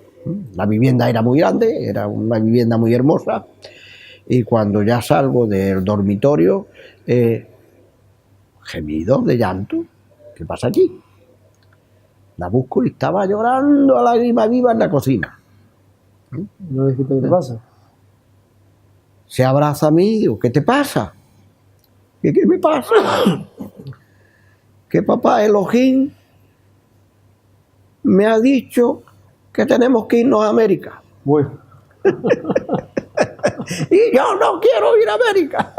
La vivienda era muy grande, era una vivienda muy hermosa, y cuando ya salgo del dormitorio, gemidos de llanto. ¿Qué pasa aquí? La busco y estaba llorando a lágrima viva en la cocina. ¿No le dijiste qué te pasa? Se abraza a mí y digo, ¿qué te pasa? ¿Qué me pasa? Que papá Elohim me ha dicho que tenemos que irnos a América. Bueno. Y yo no quiero ir a América.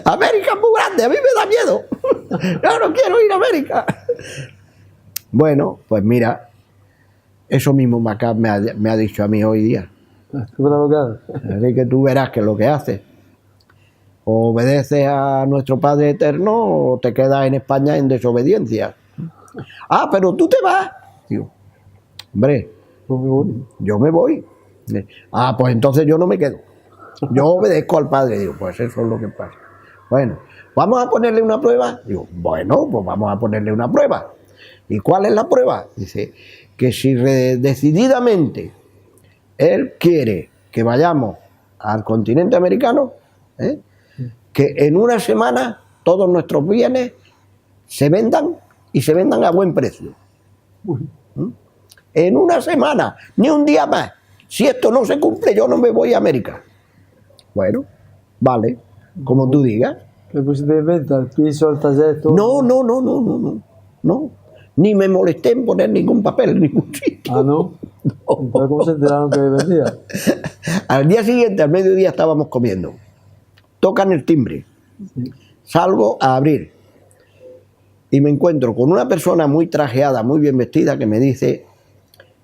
América es muy grande, a mí me da miedo. Yo no quiero ir a América. Bueno, pues mira, eso mismo Macab me ha dicho a mí hoy día. Así que tú verás que es lo que hace. O obedeces a nuestro Padre Eterno o te quedas en España en desobediencia. Ah, pero tú te vas. Digo, Hombre, Pues me voy. yo me voy. Ah, pues entonces yo no me quedo. Yo obedezco al padre. Digo, pues eso es lo que pasa. Bueno, ¿vamos a ponerle una prueba? Digo, bueno, pues vamos a ponerle una prueba. ¿Y cuál es la prueba? Dice, que si decididamente él quiere que vayamos al continente americano, que en una semana todos nuestros bienes se vendan y se vendan a buen precio. En una semana, ni un día más. Si esto no se cumple, yo no me voy a América. Bueno, vale, como tú digas. ¿Qué pusiste en venta? ¿El piso, el taller, todo? No. Ni me molesté en poner ningún papel en ningún sitio. Ah, ¿no? Entonces, ¿cómo se enteraron que vendía? Al día siguiente, al mediodía, estábamos comiendo. Tocan el timbre. Salgo a abrir. Y me encuentro con una persona muy trajeada, muy bien vestida, que me dice,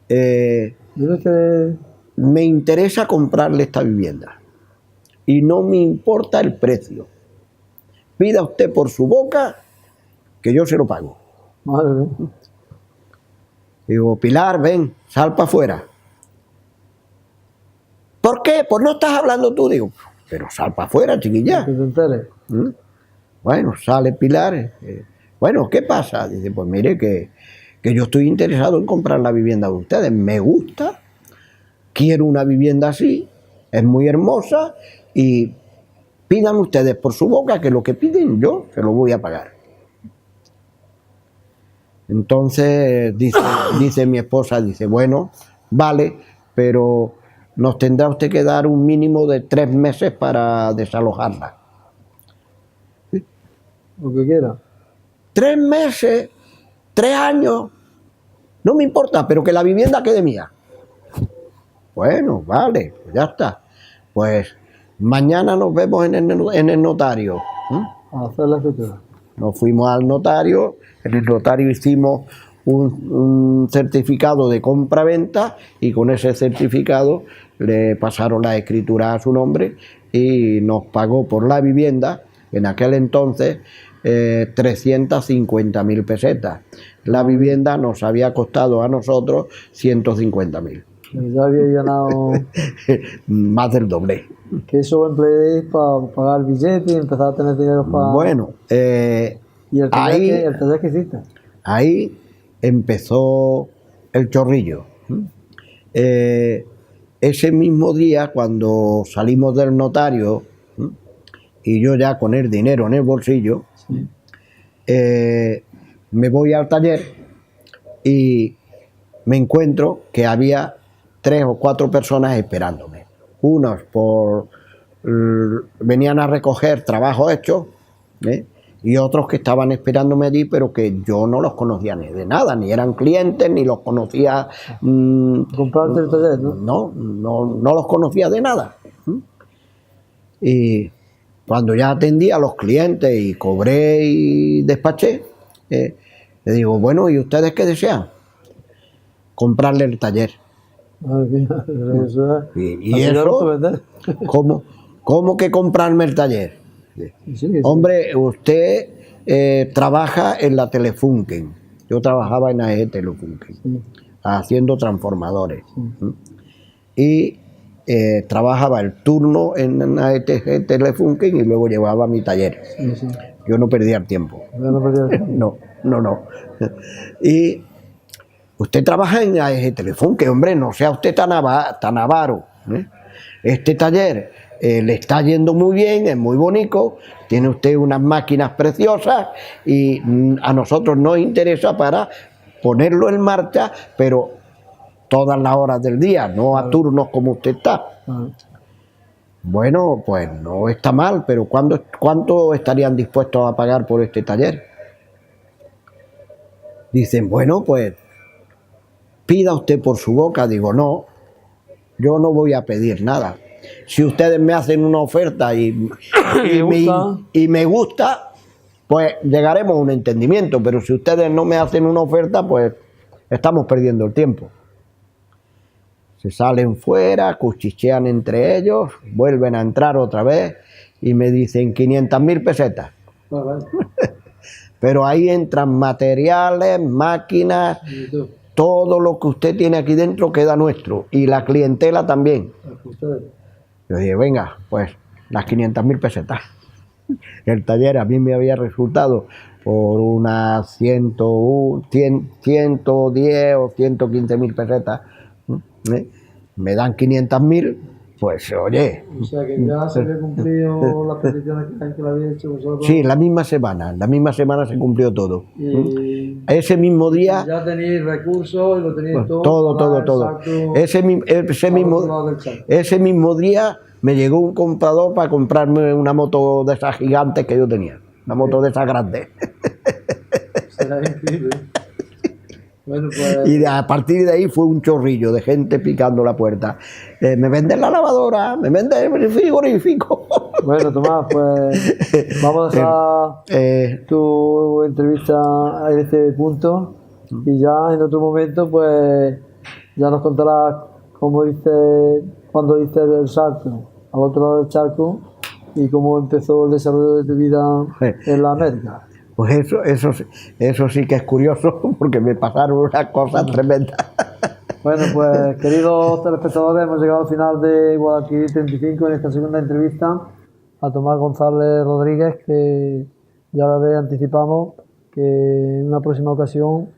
Dime que... me interesa comprarle esta vivienda. Y no me importa el precio. Pida usted por su boca que yo se lo pago. Madre mía. Digo, Pilar, ven, sal para afuera. ¿Por qué? Pues no estás hablando tú. Digo, pero sal para afuera, chiquilla. Que te enteres. Bueno, sale Pilar. Bueno, ¿qué pasa? Dice, pues mire que yo estoy interesado en comprar la vivienda de ustedes. Me gusta, quiero una vivienda así, es muy hermosa y pidan ustedes por su boca que lo que piden yo se lo voy a pagar. Entonces dice mi esposa, dice, bueno, vale, pero nos tendrá usted que dar un mínimo de 3 meses para desalojarla. Lo que quiera. 3 meses, 3 años, no me importa, pero que la vivienda quede mía. Bueno, vale, pues ya está. Pues mañana nos vemos en el notario. A hacer la escritura. Nos fuimos al notario, en el notario hicimos un certificado de compra-venta y con ese certificado le pasaron la escritura a su nombre y nos pagó por la vivienda, en aquel entonces, 350.000 pesetas. La vivienda nos había costado a nosotros 150.000. Ya había ganado... Más del doble. ¿Qué eso empleéis para pagar el billete y empezar a tener dinero para...? Bueno, ¿Y el taller que hiciste? Ahí empezó el chorrillo. Ese mismo día, cuando salimos del notario, y yo ya con el dinero en el bolsillo, me voy al taller y me encuentro que había 3 o 4 personas esperándome. Unos venían a recoger trabajo hecho, y otros que estaban esperándome allí, pero que yo no los conocía ni de nada, ni eran clientes, ni los conocía. ¿Comprarte el taller, no? No los conocía de nada. Y cuando ya atendí a los clientes y cobré y despaché, le digo, bueno, ¿y ustedes qué desean? Comprarle el taller. Madre mía, ¿Y eso? ¿Cómo que comprarme el taller? Sí. Hombre, usted trabaja en la Telefunken. Yo trabajaba en AEG Telefunken, haciendo transformadores. Y trabajaba el turno en AEG Telefunken y luego llevaba mi taller. Yo no perdía el tiempo. No. Y usted trabaja en AEG Telefunken, hombre, no sea usted tan avaro. Este taller le está yendo muy bien, es muy bonito, tiene usted unas máquinas preciosas y a nosotros nos interesa para ponerlo en marcha, pero todas las horas del día, no a turnos como usted está. Bueno, pues no está mal, pero ¿cuánto estarían dispuestos a pagar por este taller? Dicen, bueno, pues pida usted por su boca. Digo, no, yo no voy a pedir nada. Si ustedes me hacen una oferta y me gusta, pues llegaremos a un entendimiento, pero si ustedes no me hacen una oferta, pues estamos perdiendo el tiempo. Se salen fuera, cuchichean entre ellos, vuelven a entrar otra vez y me dicen 500.000 pesetas. Pero ahí entran materiales, máquinas, todo lo que usted tiene aquí dentro queda nuestro, y la clientela también. Yo dije, venga, pues las 500.000 pesetas. El taller a mí me había resultado por unas 110 o 115.000 pesetas. Me dan 500.000, pues oye. O sea que ya se había cumplido las peticiones que le había hecho vosotros. Sí, la misma semana se cumplió todo. Y ese mismo día. Ya tenéis recursos y lo tenéis Pues, todo. todo. Ese mismo día me llegó un comprador para comprarme una moto de esas gigantes que yo tenía. Una moto de esas grandes. Será increíble. Bueno, pues... Y a partir de ahí fue un chorrillo de gente picando la puerta. ¿Me venden la lavadora? ¿Me venden el frigorífico? Bueno, Tomás, pues vamos a dejar tu entrevista en este punto, y ya en otro momento pues ya nos contarás cómo cuando diste el salto al otro lado del charco y cómo empezó el desarrollo de tu vida en la América. Pues eso sí que es curioso, porque me pasaron unas cosas tremendas. Bueno, pues queridos telespectadores, hemos llegado al final de Guadalquivir 35 en esta segunda entrevista a Tomás González Rodríguez, que ya le anticipamos que en una próxima ocasión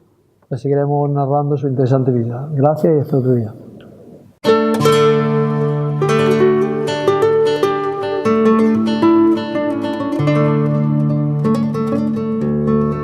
pues seguiremos narrando su interesante vida. Gracias y hasta otro día.